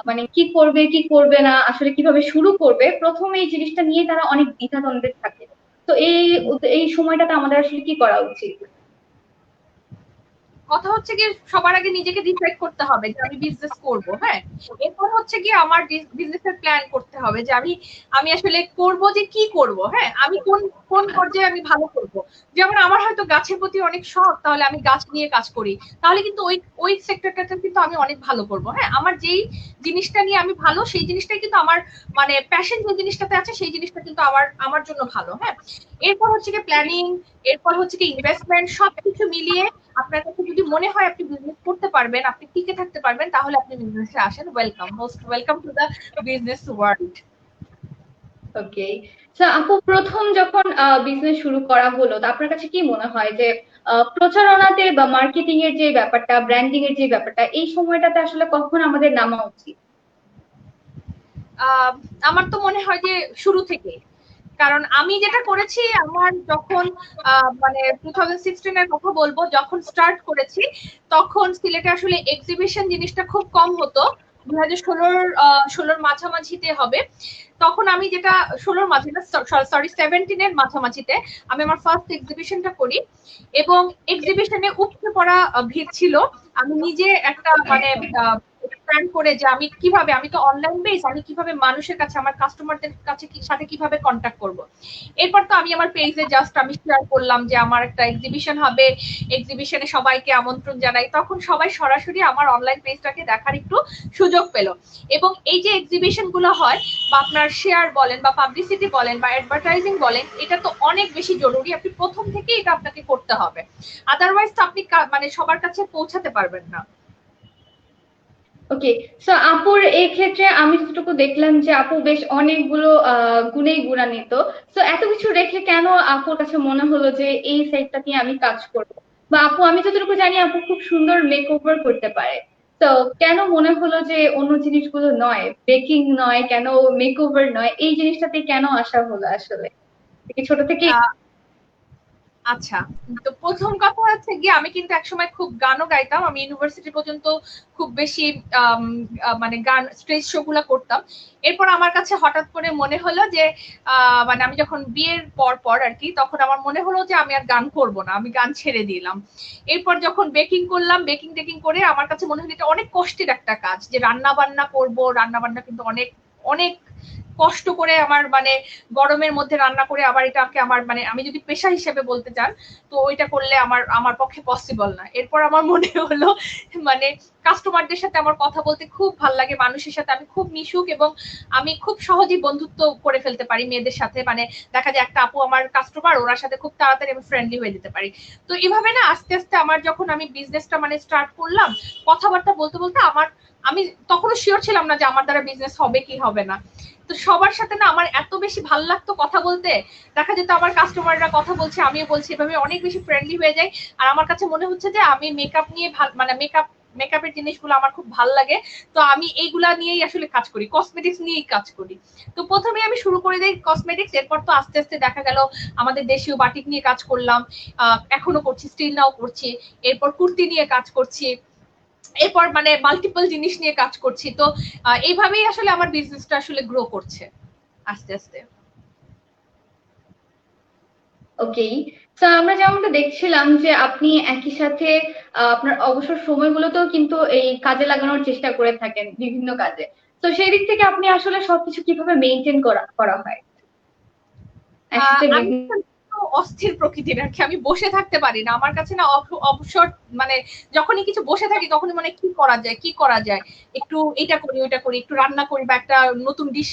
মানে কি করবে কি করবে না, আসলে কিভাবে শুরু করবে, প্রথম এই জিনিসটা নিয়ে তারা অনেক দ্বিধাদ্বন্দ্বে থাকে। তো এই সময়টাতে আমাদের আসলে কি করা উচিত? কথা হচ্ছে কি সবার আগে নিজেকে ডিসাইড করতে হবে যে আমি বিজনেস করব। হ্যাঁ, এরপর হচ্ছে কি আমার বিজনেসের প্ল্যান করতে হবে যে আমি আসলে করব যে কি করব। হ্যাঁ, আমি কোন কোন পর্যায়ে আমি ভালো করব। যেমন আমার হয়তো গাছের প্রতি অনেক শখ, তাহলে আমি গাছ নিয়ে কাজ করি, তাহলে কিন্তু ওই ওই সেক্টরটাতে কিন্তু আমি অনেক ভালো করব। হ্যাঁ, আমার যেই জিনিসটা নিয়ে আমি ভালো সেই জিনিসটাই কিন্তু আমার মানে প্যাশন যে জিনিসটাতে আছে সেই জিনিসটা কিন্তু আমার জন্য ভালো। হ্যাঁ, এরপর হচ্ছে কি প্ল্যানিং, এরপর হচ্ছে কি ইনভেস্টমেন্ট, সবকিছু মিলিয়ে আপনার কাছে যদি মনে হয় আপনি বিজনেস করতে পারবেন, আপনি টিকে থাকতে পারবেন, তাহলে আপনি বিজনেসে আসেন। Welcome, most welcome to the business world. Okay, তো আপু প্রথম যখন বিজনেস শুরু করা হলো, তো আপনার কাছে কি মনে হয় যে প্রচারণাতে বা মার্কেটিং এর যে ব্যাপারটা, ব্র্যান্ডিং এর যে ব্যাপারটা, এই সময়টাতে আসলে কখন আমাদের নামা উচিত? আমার তো মনে হয় যে শুরু থেকে, কারণ আমি যেটা করেছি আমার যখন মানে 2016 এর কথা বলবো, যখন স্টার্ট করেছি তখন সিলেটে আসলে এক্সিবিশন জিনিসটা খুব কম হতো। 2016 মাঝামাঝিতে হবে। তখন আমি যেটা 16 মাঝে না, সরি 17 মাঝামাঝিতে আমি আমার ফার্স্ট এক্সিবিশনটা করি, এবং এক্সিবিশনে উপচে পড়া ভিড় ছিল। আমি নিজে একটা মানে প্ল্যান করে যে আমি কিভাবে, আমি তো অনলাইন বেস, আমি কিভাবে মানুষের কাছে, আমার কাস্টমারদের কাছে সাথে কিভাবে কন্ট্যাক্ট করব। এরপর তো আমি আমার পেজে জাস্ট আমি শেয়ার করলাম যে আমার একটা এক্সিবিশন হবে, এক্সিবিশনে সবাইকে আমন্ত্রণ জানাই। তখন সবাই সরাসরি আমার অনলাইন পেজটাকে দেখার একটু সুযোগ পেল। এবং এই যে এক্সিবিশন গুলো হয়, বা আপনার শেয়ার বলেন বা পাবলিসিটি বলেন বা অ্যাডভার্টাইজিং বলেন, এটা তো অনেক বেশি জরুরি। আপনি প্রথম থেকে এটা আপনাকে করতে হবে, আদারওয়াইজ তো আপনি মানে সবার কাছে পৌঁছাতে পারবেন না। ওকে, সো আপুর এই ক্ষেত্রে আমি যতটুকু দেখলাম যে আপু বেশ অনেকগুলো গুণেই গুণান্বিত। সো এত কিছু রেখে কেন আপুর কাছে মনে হলো যে এই সাইডটা নিয়ে আমি কাজ করব? বা আপু, আমি যতটুকু জানি আপু খুব সুন্দর মেক ওভার করতে পারে। তো কেন মনে হলো যে অন্য জিনিসগুলো নয়, বেকিং নয়, কেন মেক ওভার নয়, এই জিনিসটাতে কেন আসা হলো আসলে? ছোট থেকে আচ্ছা, তো প্রথম কথা হচ্ছে গিয়ে আমি কিন্তু একসময় খুব গানও গাইতাম। আমি ইউনিভার্সিটি পর্যন্ত খুব বেশি মানে গান স্টেজ শো গুলা করতাম। এরপর আমার কাছে হঠাৎ করে মনে হলো যে মানে আমি যখন বিয়ের পর আর কি, তখন আমার মনে হলো যে আমি আর গান করব না, আমি গান ছেড়ে দিলাম। এরপর যখন বেকিং করলাম, বেকিং টেকিং করে আমার কাছে মনে হলো এটা অনেক কষ্টের একটা কাজ, যে রান্না বান্না করব, রান্না বান্না কিন্তু অনেক অনেক কষ্ট করে আমার মানে গরমের মধ্যে রান্না করে আবার এটাকে আমার মানে আমি যদি পেশা হিসেবে বলতে চান, তো ওইটা করলে আমার পক্ষে পসিবল না। এরপর আমার মনে হলো মানে কাস্টমারদের সাথে আমার কথা বলতে খুব ভালো লাগে, মানুষের সাথে আমি খুব মিশুক, এবং আমি খুব সহজেই বন্ধুত্ব করে ফেলতে পারি মেয়েদের সাথে। মানে দেখা যায় একটা আপু আমার কাস্টমার, ওনার সাথে খুব তাড়াতাড়ি আমি ফ্রেন্ডলি হয়ে যেতে পারি। তো এভাবে না আস্তে আস্তে আমার যখন আমি বিজনেসটা মানে স্টার্ট করলাম, কথাবার্তা বলতে বলতে আমি তখনও শিওর ছিলাম না যে আমার দ্বারা বিজনেস হবে কি হবে না। তো সবার সাথে না আমার এত বেশি ভালো লাগতো কথা বলতে, দেখা যেত আমার কাস্টমাররা কথা বলছে, আমিও বলছি, এভাবে অনেক বেশি ফ্রেন্ডলি হয়ে যায়। আর আমার কাছে মনে হচ্ছে যে আমি মেকআপ নিয়ে মানে মেকআপের জিনিসগুলো আমার খুব ভালো লাগে। তো আমি এইগুলা নিয়েই আসলে কাজ করি, কসমেটিক্স নিয়েই কাজ করি। তো প্রথমে আমি শুরু করে দিই কসমেটিক্স, এরপর তো আস্তে আস্তে দেখা গেল আমাদের দেশীয় বাটিক নিয়ে কাজ করলাম, এখনো করছি, স্টিল নাও করছি। এরপর কুর্তি নিয়ে কাজ করছি, এরপর মানে মাল্টিপল জিনিস নিয়ে কাজ করছি। তো এইভাবেই আসলে আমার বিজনেসটা আসলে গ্রো করছে আস্তে আস্তে। ওকে, তো আমরা যেমনটা দেখছিলাম যে আপনি একই সাথে আপনার অবসর সময়গুলোতেও কিন্তু এই কাজে লাগানোর চেষ্টা করে থাকেন বিভিন্ন কাজে। তো সেই দিক থেকে আপনি আসলে সবকিছু কিভাবে মেনটেন করা হয় একসাথে আমি অস্থির প্রকৃতির আর কি, আমি বসে থাকতে পারি না। আমার কাছে না অবসর মানে যখনই কিছু বসে থাকি তখনই মানে কি করা যায় কি করা যায়, একটু এটা করি ওইটা করি, একটু রান্না করি, বা একটা নতুন ডিশ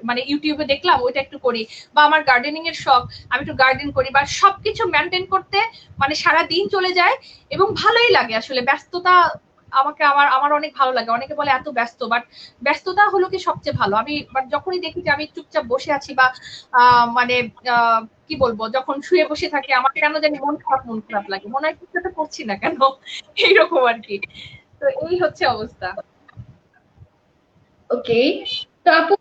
মানে ইউটিউবে দেখলাম ওইটা একটু করি, বা আমার গার্ডেনিং এর শখ, আমি একটু গার্ডেন করি, বা সবকিছু মেনটেন করতে মানে সারা দিন চলে যায়। এবং ভালোই লাগে আসলে ব্যস্ততা, আমাকে আমার আমার অনেক ভালো লাগে। অনেকে বলে এত ব্যস্ত, বাট ব্যস্ততা হলো কি সবচেয়ে ভালো। আমি যখনই দেখি যে আমি চুপচাপ বসে আছি, বা মানে কি বলবো, যখন শুয়ে বসে থাকি আমার কেন জানি মন খারাপ লাগে, মনে হয় কিছু একটা করছি না কেন, এইরকম আর কি। তো এই হচ্ছে অবস্থা। ওকে, তো আপু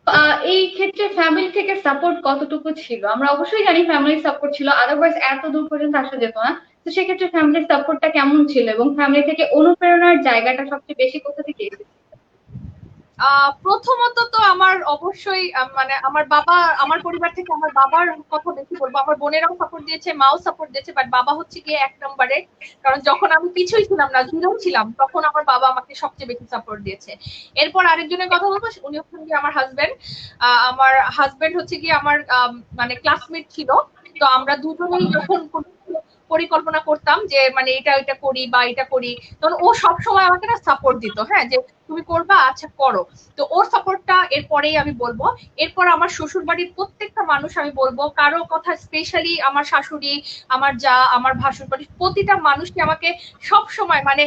এই ক্ষেত্রে ফ্যামিলি থেকে সাপোর্ট কতটুকু ছিল? আমরা অবশ্যই জানি ফ্যামিলি সাপোর্ট ছিল, আদারওয়াইজ এত দূর পর্যন্ত আসা যেত না। তো সেক্ষেত্রে ফ্যামিলির সাপোর্টটা কেমন ছিল, এবং ফ্যামিলি থেকে অনুপ্রেরণার জায়গাটা সবচেয়ে বেশি কোথা থেকে এসেছে? প্রথমত তো আমার অবশ্যই মানে আমার পরিবার থেকে আমার বাবার কথা বেশি বলবো। আমার বোনেরাও সাপোর্ট দিয়েছে, মাও সাপোর্ট দিয়েছে, বাট বাবা হচ্ছে গিয়ে 1 নম্বরে। কারণ যখন আমি কিছুই ছিলাম না, জিরো ছিলাম, তখন আমার বাবা আমাকে সবচেয়ে বেশি সাপোর্ট দিয়েছে। এরপর আরেকজনের কথা বলবো, উনি হচ্ছেন গিয়ে আমার হাজবেন্ড। আমার হাজবেন্ড হচ্ছে গিয়ে আমার মানে ক্লাসমেট ছিল। তো আমরা দুজনেই যখন পরিকল্পনা করতাম যে মানে এটা করি বা এটা করি, তখন ও সবসময় আমাকে না সাপোর্ট দিত, হ্যাঁ, যে তুমি করবা, আচ্ছা করো। তো ওর সাপোর্টটা এরপরেই আমি বলবো। এরপর আমার শ্বশুর বাড়ির প্রত্যেকটা মানুষ আমি বলবো, কারো কথা স্পেশালি আমার শাশুড়ি, আমার যা, আমার ভাসুর বাড়ির প্রতিটা মানুষকে আমাকে সব সময় মানে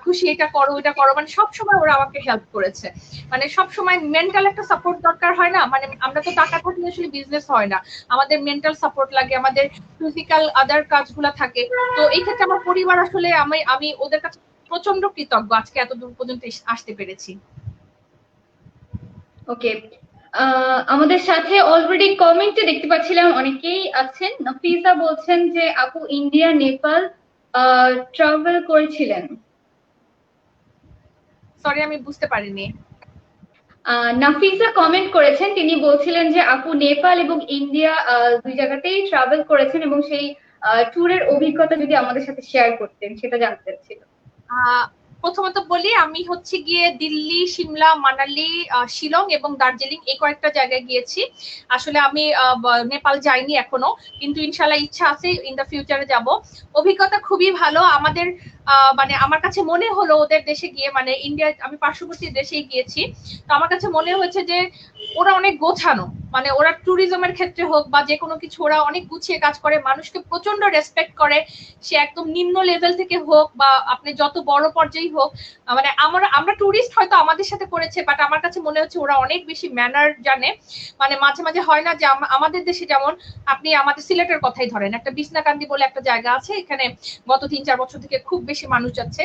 খুশি, এটা করো ওইটা করো, মানে সব সময় ওরা আমাকে হেল্প করেছে। মানে সব সময় মেন্টাল একটা সাপোর্ট দরকার হয় না, মানে আমরা তো টাকা থাকলে আসলে বিজনেস হয় না, আমাদের মেন্টাল সাপোর্ট লাগে, আমাদের ফিজিক্যাল আদার কাজগুলো থাকে। তো এই ক্ষেত্রে আমার পরিবার আসলে আমি ওদের কাছে প্রচন্ড কৃতজ্ঞ আজকে এত দূর পর্যন্ত আসতে পেরেছি। ওকে, আমাদের সাথে অলরেডি কমেন্টে দেখতে পাচ্ছিলাম অনেকেই আছেন। নাফিসা বলছেন যে আপু ইন্ডিয়া নেপাল ট্রাভেল করেছিলেন। সরি, আমি বুঝতে পারিনি। নাফিসা কমেন্ট করেছেন, তিনি বলছিলেন যে আপু নেপাল এবং ইন্ডিয়া দুই জায়গাতেই ট্রাভেল করেছেন এবং সেই ট্যুরের অভিজ্ঞতা যদি আমাদের সাথে শেয়ার করতেন সেটা জানতে চাচ্ছিল। প্রথমত বলি, আমি হচ্ছে গিয়ে দিল্লি, সিমলা, মানালি, শিলং এবং দার্জিলিং এই কয়েকটা জায়গায় গিয়েছি। আসলে আমি নেপাল যাইনি এখনো, কিন্তু ইনশাল্লাহ ইচ্ছা আছে ইন দ্য ফিউচারে যাব। অভিজ্ঞতা খুবই ভালো আমাদের। মানে আমার কাছে মনে হলো ওদের দেশে গিয়ে, মানে ইন্ডিয়া আমি পার্শ্ববর্তী দেশেই গিয়েছি, তো আমার কাছে মনে হয়েছে যে ওরা অনেক গোছানো, মানে ওরা ট্যুরিজমের ক্ষেত্রে হোক বা যে কোনো কিছু ওরা অনেক গুছিয়ে কাজ করে, মানুষকে প্রচন্ড রেসপেক্ট করে, সে একদম নিম্ন লেভেল থেকে হোক বা আপনি যত বড় পর্যায়ে হোক। মানে আমরা ট্যুরিস্ট হয়তো আমাদের সাথে করেছে, বাট আমার কাছে মনে হচ্ছে ওরা অনেক বেশি ম্যানার জানে। মানে মাঝে মাঝে হয় না যে আমাদের দেশে যেমন, আপনি আমাদের সিলেটের কথাই ধরেন, একটা বিছনাকান্দি বলে একটা জায়গা আছে, এখানে গত 3-4 বছর থেকে খুব বেশি মানুষ যাচ্ছে।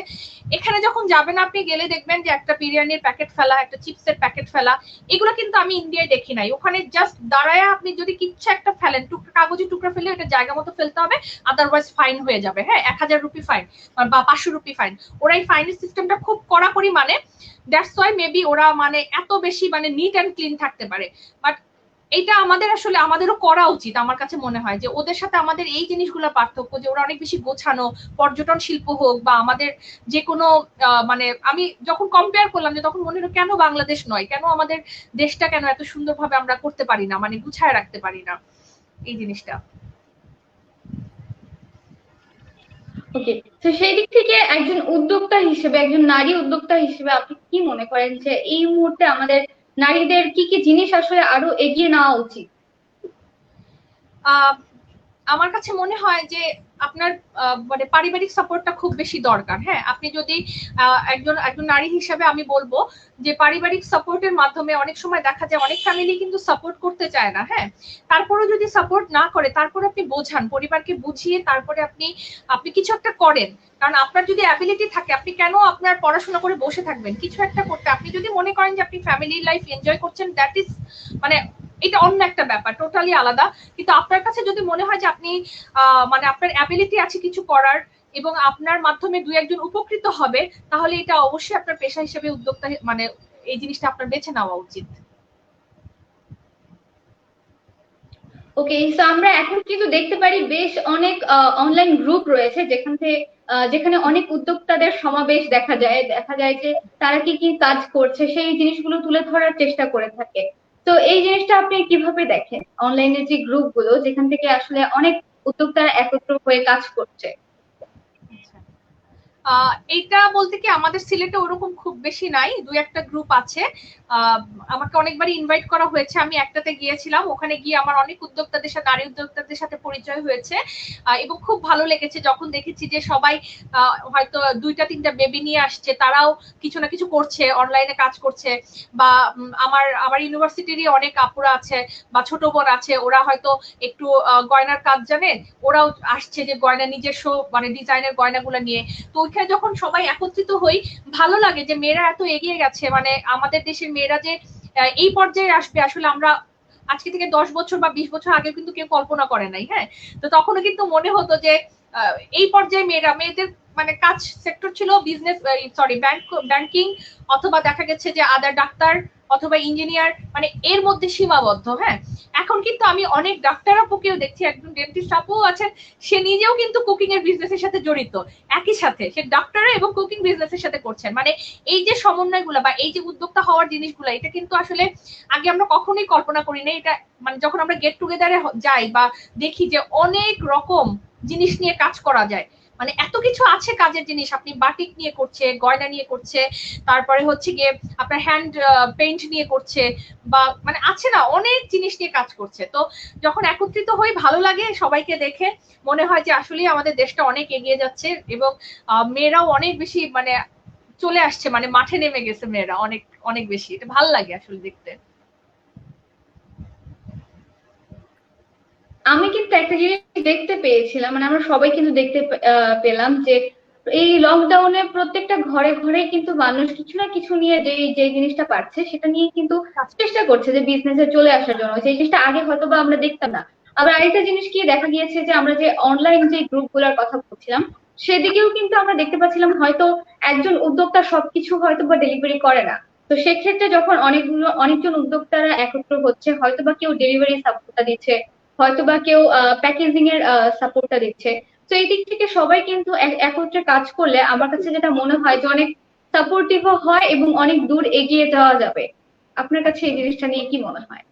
এখানে যখন যাবেন আপনি গেলে দেখবেন যে একটা বিরিয়ানির প্যাকেট ফেলা, একটা চিপসের প্যাকেট ফেলা, এগুলো কিন্তু আমি ইন্ডিয়ায় দেখি নাই। ওখানে জাস্ট দাঁড়ায় আপনি যদি কিছু একটা ফেলেন, কাগজের টুকরা ফেলে এটা জায়গা মতো ফেলতে হবে, আদারওয়াইজ ফাইন হয়ে যাবে। হ্যাঁ, 1000 রুপি ফাইন বা 500 রুপি ফাইন। ওরা এই ফাইনের সিস্টেমটা খুব কড়াকড়ি, মানে দ্যাটস ওয়াই মেবি ওরা মানে এত বেশি মানে নিট অ্যান্ড ক্লিন থাকতে পারে। বাট এটা আমাদের আসলে আমাদেরও করা উচিত। আমার কাছে মনে হয় যে ওদের সাথে আমাদের এই জিনিসগুলো পার্থক্য, যে ওরা অনেক বেশি গোছানো। পর্যটন শিল্প হোক বা আমাদের যে কোনো মানে আমি যখন কম্পেয়ার করলাম, যে তখন মনে হলো কেন বাংলাদেশ নয়, কেন আমাদের দেশটা কেন এত সুন্দরভাবে আমরা করতে পারি না, মানে গুছায় রাখতে পারি না এই জিনিসটা। ওকে, তো সেই দিক থেকে একজন উদ্যোক্তা হিসেবে, একজন নারী উদ্যোক্তা হিসেবে আপনি কি মনে করেন যে এই মুহূর্তে আমাদের নারীদের কি কি জিনিস আসলে আরো এগিয়ে নেওয়া উচিত? আমার কাছে মনে হয় যে আপনার মানে পারিবারিক সাপোর্টটা খুব বেশি দরকার। হ্যাঁ, আপনি যদি একজন নারী হিসেবে আমি বলবো যে পারিবারিক সাপোর্টের মাধ্যমে অনেক সময় দেখা যায় অনেক ফ্যামিলি কিন্তু সাপোর্ট করতে চায় না। হ্যাঁ, তারপরেও যদি সাপোর্ট না করে, তারপরে আপনি বোঝান, পরিবারকে বুঝিয়ে তারপরে আপনি কিছু একটা করেন। কারণ আপনার যদি অ্যাবিলিটি থাকে, আপনি কেন আপনার পড়াশোনা করে বসে থাকবেন? কিছু একটা করতে, আপনি যদি মনে করেন যে আপনি ফ্যামিলি লাইফ এনজয় করছেন, দ্যাট ইজ মানে এটা অন্য একটা ব্যাপার, টোটালি আলাদা। কিন্তু আপনার কাছে যদি মনে হয় যে আপনি মানে আপনার অ্যাবিলিটি আছে কিছু করার এবং আপনার মাধ্যমে 2-1 জন উপকৃত হবে, তাহলে এটা অবশ্যই আপনার পেশা হিসেবে উদ্যোক্তা, মানে এই জিনিসটা আপনার বেছে নেওয়া উচিত। ওকে, সো আমরা এখন কিন্তু দেখতে পারি বেশ অনেক অনলাইন গ্রুপ রয়েছে যেখানে অনেক উদ্যোক্তাদের সমাবেশ দেখা যায় যে তারা কি কি কাজ করছে সেই জিনিসগুলো তুলে ধরার চেষ্টা করে থাকে। তো এই জিনিসটা আপনি কিভাবে দেখেন, অনলাইনে যে গ্রুপগুলো যেখান থেকে আসলে অনেক উদ্যোক্তারা একত্র হয়ে কাজ করছে? এইটা বলতে কি আমাদের সিলেটে ওরকম খুব বেশি নাই, 2-1টা গ্রুপ আছে। আমাকে অনেকবারই ইনভাইট করা হয়েছে, আমি একটাতে গিয়েছিলাম। ওখানে গিয়ে আমার অনেক উদ্যোক্তাদের সাথে, নারী উদ্যোক্তাদের সাথে পরিচয় হয়েছে এবং খুব ভালো লেগেছে যখন দেখেছি যে সবাই হয়তো 2-3টা বেবি নিয়ে আসছে, তারাও কিছু না কিছু করছে, অনলাইনে কাজ করছে। বা আমার ইউনিভার্সিটিরই অনেক আপুরা আছে বা ছোট বোন আছে, ওরা হয়তো একটু গয়নার কাজ জানে, ওরাও আসছে যে গয়না নিজস্ব মানে ডিজাইনের গয়নাগুলো নিয়ে। তো ওইখানে যখন সবাই একত্রিত হই, ভালো লাগে যে মেয়েরা এত এগিয়ে গেছে। মানে আমাদের দেশের মেয়েরা যে এই পর্যায়ে আসবে, আসলে আমরা আজকে থেকে 10 বছর বা 20 বছর আগে কিন্তু কেউ কল্পনা করে নাই। হ্যাঁ, তো তখনও কিন্তু মনে হতো যে এই পর্যায়ে মেয়েদের মানে কাজ সেক্টর ছিল বিজনেস, ব্যাংকিং, অথবা দেখা গেছে যে আদার ডাক্তার অথবা ইঞ্জিনিয়ার, মানে এর মধ্যে সীমাবদ্ধ। হ্যাঁ, এখন কিন্তু আমি অনেক ডাক্তার আপুকেও দেখছি, একজন ডেন্টিস্ট আপুও আছেন, সে নিজেও কিন্তু কুকিং এর বিজনেসের সাথে জড়িত, একই সাথে সে ডাক্তার এবং কুকিং বিজনেসের সাথে করছেন। মানে এই যে সমন্বয়গুলো বা এই যে উদ্যোক্তা হওয়ার জিনিসগুলো, এটা কিন্তু আসলে আগে আমরা কখনোই কল্পনা করি না। এটা মানে যখন আমরা গেট টুগেদারে যাই বা দেখি যে অনেক রকম জিনিস নিয়ে কাজ করা যায়, মানে এত কিছু আছে কাজের জিনিস, আপনি বাটিক নিয়ে করছে, গয়না নিয়ে করছে, তারপরে হচ্ছে গিয়ে আপনার হ্যান্ড পেইন্ট নিয়ে করছে, বা মানে আছে না অনেক জিনিস নিয়ে কাজ করছে। তো যখন একত্রিত হই ভালো লাগে, সবাইকে দেখে মনে হয় যে আসলে আমাদের দেশটা অনেক এগিয়ে যাচ্ছে এবং মেয়েরাও অনেক বেশি মানে চলে আসছে, মানে মাঠে নেমে গেছে মেয়েরা অনেক অনেক বেশি। এটা ভালো লাগে আসলে দেখতে। আমি কিন্তু একটা জিনিস দেখতে পেয়েছিলাম, মানে আমরা সবাই কিন্তু দেখতে পেলাম যে এই লকডাউনে প্রত্যেকটা ঘরে ঘরে কিন্তু মানুষ কিছু না কিছু নিয়ে যে জিনিসটা পাচ্ছে সেটা নিয়ে কিন্তু চেষ্টা করছে যে বিজনেসে চলে আসার জন্য। সেই জিনিসটা আগে হয়তো বা আমরা দেখতাম না। আবার আরেকটা জিনিস কি দেখা গিয়েছে যে আমরা যে অনলাইন যে গ্রুপগুলোর কথা বলছিলাম, সেদিকেও কিন্তু আমরা দেখতে পাচ্ছিলাম হয়তো একজন উদ্যোক্তা সবকিছু হয়তো বা ডেলিভারি করে না, তো সেক্ষেত্রে যখন অনেকজন উদ্যোক্তারা একত্র হচ্ছে, হয়তোবা কেউ ডেলিভারি সাপোর্টটা দিচ্ছে, হয়তোবা কেউ প্যাকেজিং এর সাপোর্টটা দিচ্ছে, তো এই দিক থেকে সবাই কিন্তু একত্রে কাজ করলে আমার কাছে যেটা মনে হয় যে অনেক সাপোর্টিভও হয় এবং অনেক দূর এগিয়ে যাওয়া যাবে। আপনার কাছে এই জিনিসটা নিয়ে কি মনে হয়?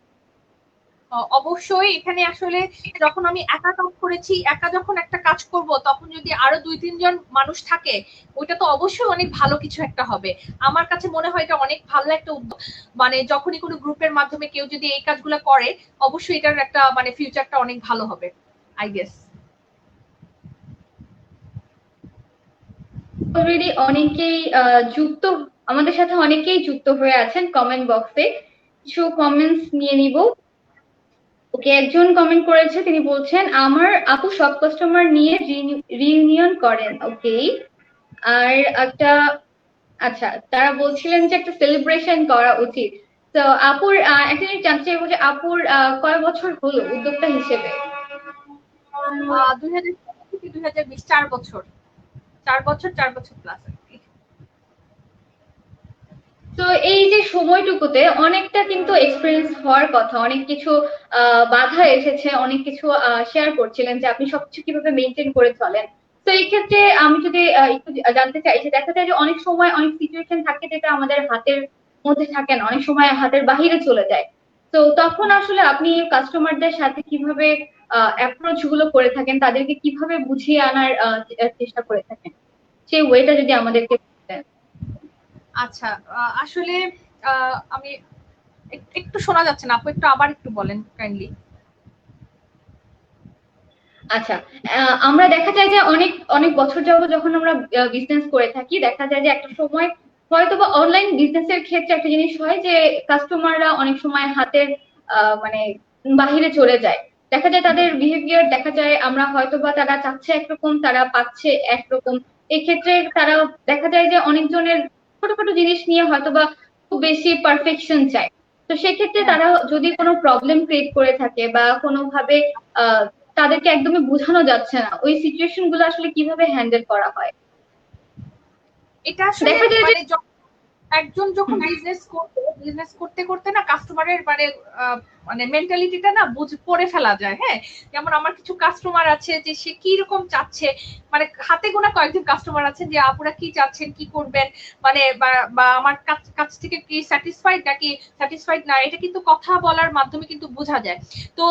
অবশ্যই এখানে আসলে যখন আমি একা কাজ করেছি, একা যখন একটা কাজ করব তখন যদি আরো 2-3 জন মানুষ থাকে, ওইটা তো অবশ্যই অনেক ভালো কিছু একটা হবে। আমার কাছে মনে হয় এটা অনেক ভালো একটা উদ্যোগ। মানে যখনই কোনো গ্রুপের মাধ্যমে কেউ যদি এই কাজগুলো করে, অবশ্যই এটার একটা মানে ফিউচারটা অনেক ভালো হবে আই গেস। অলরেডি অনেকেই আমাদের সাথে অনেকেই যুক্ত হয়ে আছেন কমেন্ট বক্সে। কিছু কমেন্টস নিয়ে নিব। ওকে, একজন কমেন্ট করেছে, তিনি বলছেন আমার আপু সব কাস্টমার নিয়ে রিইউনিয়ন করেন। ওকে, আর একটা, আচ্ছা, তারা বলছিলেন যে একটা সেলিব্রেশন করা উচিত। তো আপুর একটা জিনিস জানতে চাইবো যে আপুর কয় বছর হলো উদ্যোক্তা হিসেবে? 2017 থেকে 2020, 4 বছর, 4 বছর প্লাস আর কি। তো এই যে সময়টুকুতে অনেকটা কিন্তু এক্সপিরিয়েন্স হওয়ার কথা, অনেক কিছু বাধা এসেছে, অনেক কিছু শেয়ার করছিলেন যে আপনি সবকিছু কিভাবে মেনটেন করে চলেন। তো এই ক্ষেত্রে আমি যদি একটু জানতে চাই যে দেখা যায় যে অনেক সময় অনেক সিচুয়েশন থাকে যেটা আমাদের হাতের মধ্যে থাকে না, অনেক সময় হাতের বাহিরে চলে যায়। তো তখন আসলে আপনি কাস্টমারদের সাথে কিভাবে অ্যাপ্রোচ গুলো করে থাকেন, তাদেরকে কিভাবে বুঝিয়ে আনার চেষ্টা করে থাকেন, সেই ওয়েটা যদি আমাদেরকে বলেন। আচ্ছা, আসলে আমি একটু শোনা যাচ্ছে না আপু, একটু আবার একটু বলেন কাইন্ডলি। আচ্ছা, আমরা দেখা যায় যে অনেক অনেক বছর যাবত যখন আমরা বিজনেস করে থাকি, দেখা যায় যে একটা সময় হয়তো বা অনলাইন বিজনেসের ক্ষেত্রে একটা জিনিস হয় যে কাস্টমাররা অনেক সময় হাতের মানে বাহিরে চলে যায়। দেখা যায় তাদের বিহেভিয়ার, দেখা যায় আমরা হয়তো বা তারা চাচ্ছে একরকম, তারা পাচ্ছে একরকম। এক্ষেত্রে তারা দেখা যায় যে অনেকজনের ছোটখাটো জিনিস নিয়ে হয়তো বা খুব বেশি পারফেকশন চায়। তো সেক্ষেত্রে তারা যদি কোনো প্রবলেম ক্রিয়েট করে থাকে বা কোনোভাবে তাদেরকে একদমই বোঝানো যাচ্ছে না, ওই সিচুয়েশন গুলো আসলে কিভাবে হ্যান্ডেল করা হয়? এটা আসলে দেখা যায় যে মানে একজন যখন বিজনেস করতে করতে না কাস্টমারের মানে মানে মেন্টালিটিটা না পড়ে ফেলা যায়। হ্যাঁ, যেমন আমার কিছু কাস্টমার আছে যে সে কি রকম চাচ্ছে, মানে হাতে গোনা কয়েকজন কাস্টমার আছে যে আপুরা কি চাচ্ছেন, কি করবেন, মানে বা আমার কাছ থেকে কি স্যাটিসফাইড নাকি স্যাটিসফাইড না, এটা কিন্তু কথা বলার মাধ্যমে কিন্তু বোঝা যায়। তো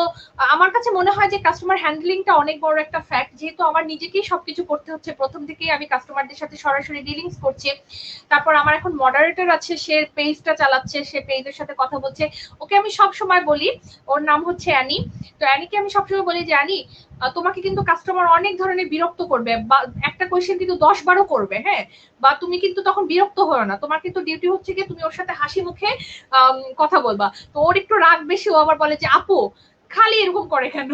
আমার কাছে মনে হয় যে কাস্টমার হ্যান্ডলিংটা অনেক বড় একটা ফ্যাক্ট, যেহেতু আমার নিজেকেই সবকিছু করতে হচ্ছে, প্রথম থেকেই আমি কাস্টমারদের সাথে সরাসরি ডিলিংস করছি। তারপর আমার এখন মডারেটর আছে, সে পেজটা চালাচ্ছে, সে পেজের সাথে কথা বলছে। ওকে আমি সব সময় বলি, ওর নাম হচ্ছে অ্যানি। তো অ্যানিকে আমি সবসময় বলি যে অ্যানি, তোমাকে কিন্তু কাস্টমার অনেক ধরনের বিরক্ত করবে, বা একটা কোয়েশ্চেন কিন্তু 10-12 করবে। হ্যাঁ, বা তুমি কিন্তু তখন বিরক্ত হও না, তোমার কিন্তু ডিউটি হচ্ছে কি তুমি ওর সাথে হাসি মুখে কথা বলবা। তো ওর একটু রাগ বেশি, ও আবার বলে যে আপু খালি এরকম করে কেন,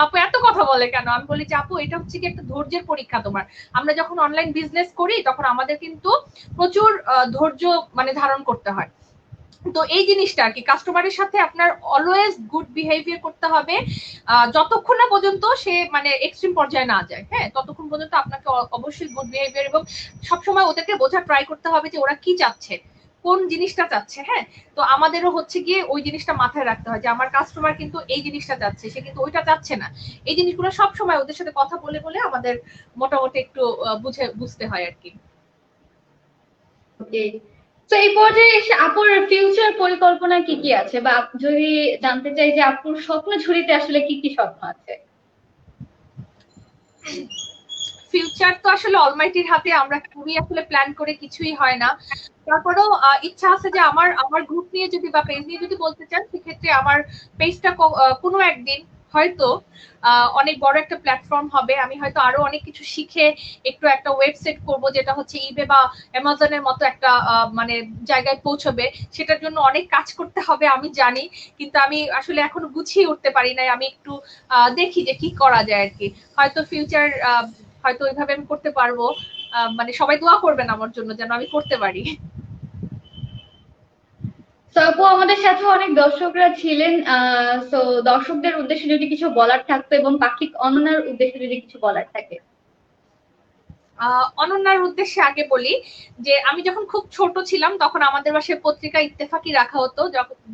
আপু এত কথা বলে কেন। আমি বলি যে আপু এটা হচ্ছে কি একটা ধৈর্যের পরীক্ষা তোমার। আমরা যখন অনলাইন বিজনেস করি তখন আমাদের কিন্তু প্রচুর ধৈর্য মানে ধারণ করতে হয়। তো এই জিনিসটা আর কি, কাস্টমারের সাথে আপনার অলওয়েজ গুড বিহেভিয়ার করতে হবে, যতক্ষণ না পর্যন্ত সে মানে এক্সট্রিম পর্যায়ে না যায়। হ্যাঁ, ততক্ষণ পর্যন্ত আপনাকে অবশ্যই গুড বিহেভিয়ার এবং সবসময় ওদেরকে বোঝার ট্রাই করতে হবে যে ওরা কি চাচ্ছে, কোন জিনিসটা চাচ্ছে। হ্যাঁ, তো আমাদেরও হচ্ছে গিয়ে ওই জিনিসটা মাথায় রাখতে হয় যে আমার কাস্টমার কিন্তু এই জিনিসটা চাচ্ছে, সে কিন্তু ওইটা চাচ্ছে না। এই জিনিসগুলো সবসময় ওদের সাথে কথা বলে বলে আমাদের মোটামুটি একটু বুঝতে হয় আর কি। তো এই পর্যায়ে এসে আপুর ফিউচার পরিকল্পনা কি কি আছে, বা যদি জানতে চাই যে আপুর স্বপ্ন ঝুড়িতে আসলে কি কি স্বপ্ন আছে? ফিউচার তো আসলে অলমাইটির হাতে, আমরা খুবই আসলে প্ল্যান করে কিছুই হয় না। তারপরেও ইচ্ছা আছে যে আমার গ্রুপ নিয়ে যদি বা পেজ নিয়ে যদি বলতে চান, সেক্ষেত্রে আমার পেজটা কোনো একদিন হয়তো অনেক বড় একটা প্ল্যাটফর্ম হবে। আমি হয়তো আরো অনেক কিছু শিখে একটু একটা ওয়েবসাইট করব, যেটা হচ্ছে ইবে বা অ্যামাজনের মতো একটা মানে জায়গায় পৌঁছবে। সেটার জন্য অনেক কাজ করতে হবে আমি জানি, কিন্তু আমি আসলে এখনো গুছিয়ে উঠতে পারি নাই। আমি একটু দেখি যে কি করা যায় আর কি। হয়তো ফিউচার হয়তো ওইভাবে আমি করতে পারবো। মানে সবাই দোয়া করবেন আমার জন্য যেন আমি করতে পারি। তো আপু, আমাদের সাথে অনেক দর্শকরা ছিলেন, তো দর্শকদের উদ্দেশ্যে যদি কিছু বলার থাকতো এবং পাক্ষিক অনন্যার উদ্দেশ্যে যদি কিছু বলার থাকে। অনন্যার উদ্দেশ্যে আগে বলি যে আমি যখন খুব ছোট ছিলাম তখন আমাদের বাসায় পত্রিকা ইত্তেফাকি রাখা হতো,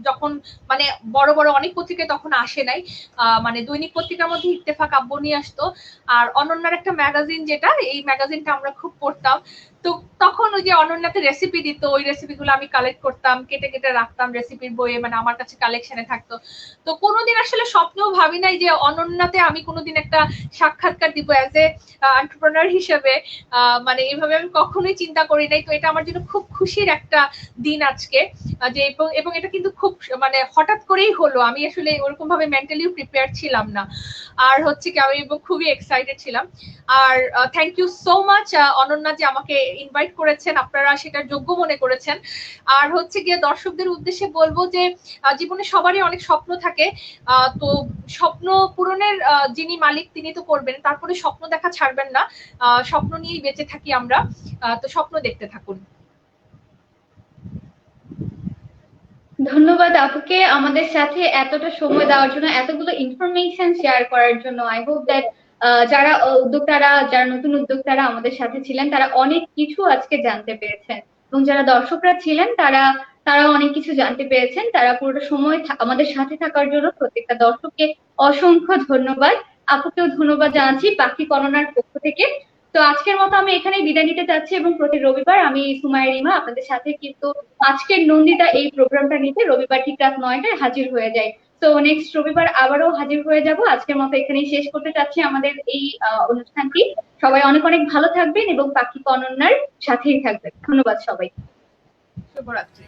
যখন মানে বড় বড় অনেক পত্রিকায় তখন আসে নাই, মানে দৈনিক পত্রিকার মধ্যে ইত্তেফাক আব্বু নিয়ে আসতো। আর অনন্যার একটা ম্যাগাজিন, যেটা এই ম্যাগাজিনটা আমরা খুব পড়তাম। তো তখন ওই যে অনন্যাতে রেসিপি দিত, ওই রেসিপিগুলো আমি কালেক্ট করতাম, কেটে কেটে রাখতাম রেসিপির বইয়ে, মানে আমার কাছে কালেকশনে থাকতো। তো কোনোদিন আসলে স্বপ্নেও ভাবি নাই যে অনন্যাতে আমি কোনোদিন একটা সাক্ষাৎকার দিব অ্যাজ এ এন্টারপ্রেনার হিসেবে, মানে এইভাবে আমি কখনোই চিন্তা করি নাই। তো এটা আমার জন্য খুব খুশির একটা দিন আজকে, যে এবং এটা কিন্তু খুব মানে হঠাৎ করেই হলো, আমি আসলে ওরকম ভাবে মেন্টালিও প্রিপেয়ার ছিলাম না। আর হচ্ছে কি আমি খুবই এক্সাইটেড ছিলাম। আর thank you so much Ananya যে আমাকে ইনভাইট করেছেন, আপনারা সেটা যোগ্য মনে করেছেন। আর হচ্ছে গিয়ে দর্শকদের উদ্দেশ্যে বলবো যে জীবনে সবারই অনেক স্বপ্ন থাকে, তো স্বপ্ন পূরণের যিনি মালিক তিনি তো করবেন, তারপরে স্বপ্ন দেখা ছাড়বেন না, স্বপ্ন নিয়েই বেঁচে থাকি আমরা, তো স্বপ্ন দেখতে থাকুন। ধন্যবাদ আপুকে আমাদের সাথে এতটা সময় দেওয়ার জন্য, এতগুলো ইনফরমেশন শেয়ার করার জন্য। আই হোপ দ্যাট যারা উদ্যোক্তারা, যারা নতুন উদ্যোক্তারা আমাদের সাথে ছিলেন তারা অনেক কিছু আজকে জানতে পেরেছেন, এবং যারা দর্শকরা ছিলেন তারা অনেক কিছু জানতে পেরেছেন। তারা পুরোটা সময় আমাদের সাথে থাকার জন্য প্রত্যেকটা দর্শককে অসংখ্য ধন্যবাদ। আপুকেও ধন্যবাদ জানাচ্ছি পাখি গণনার পক্ষ থেকে। তো আজকের মতো আমি এখানেই বিদায় নিতে চাচ্ছি, এবং প্রতি রবিবার আমি সুমাইয়া রিমা আপনাদের সাথে কিন্তু আজকের নন্দিতা এই প্রোগ্রামটা নিতে রবিবার ঠিক রাত 9টায় হাজির হয়ে যায়। তো নেক্সট রবিবার আবারও হাজির হয়ে যাব। আজকের মতো এখানেই শেষ করতে চাচ্ছি আমাদের এই অনুষ্ঠানটি। সবাই অনেক অনেক ভালো থাকবেন এবং পাখি অনন্যার সাথেই থাকবেন। ধন্যবাদ সবাই। শুভরাত্রি।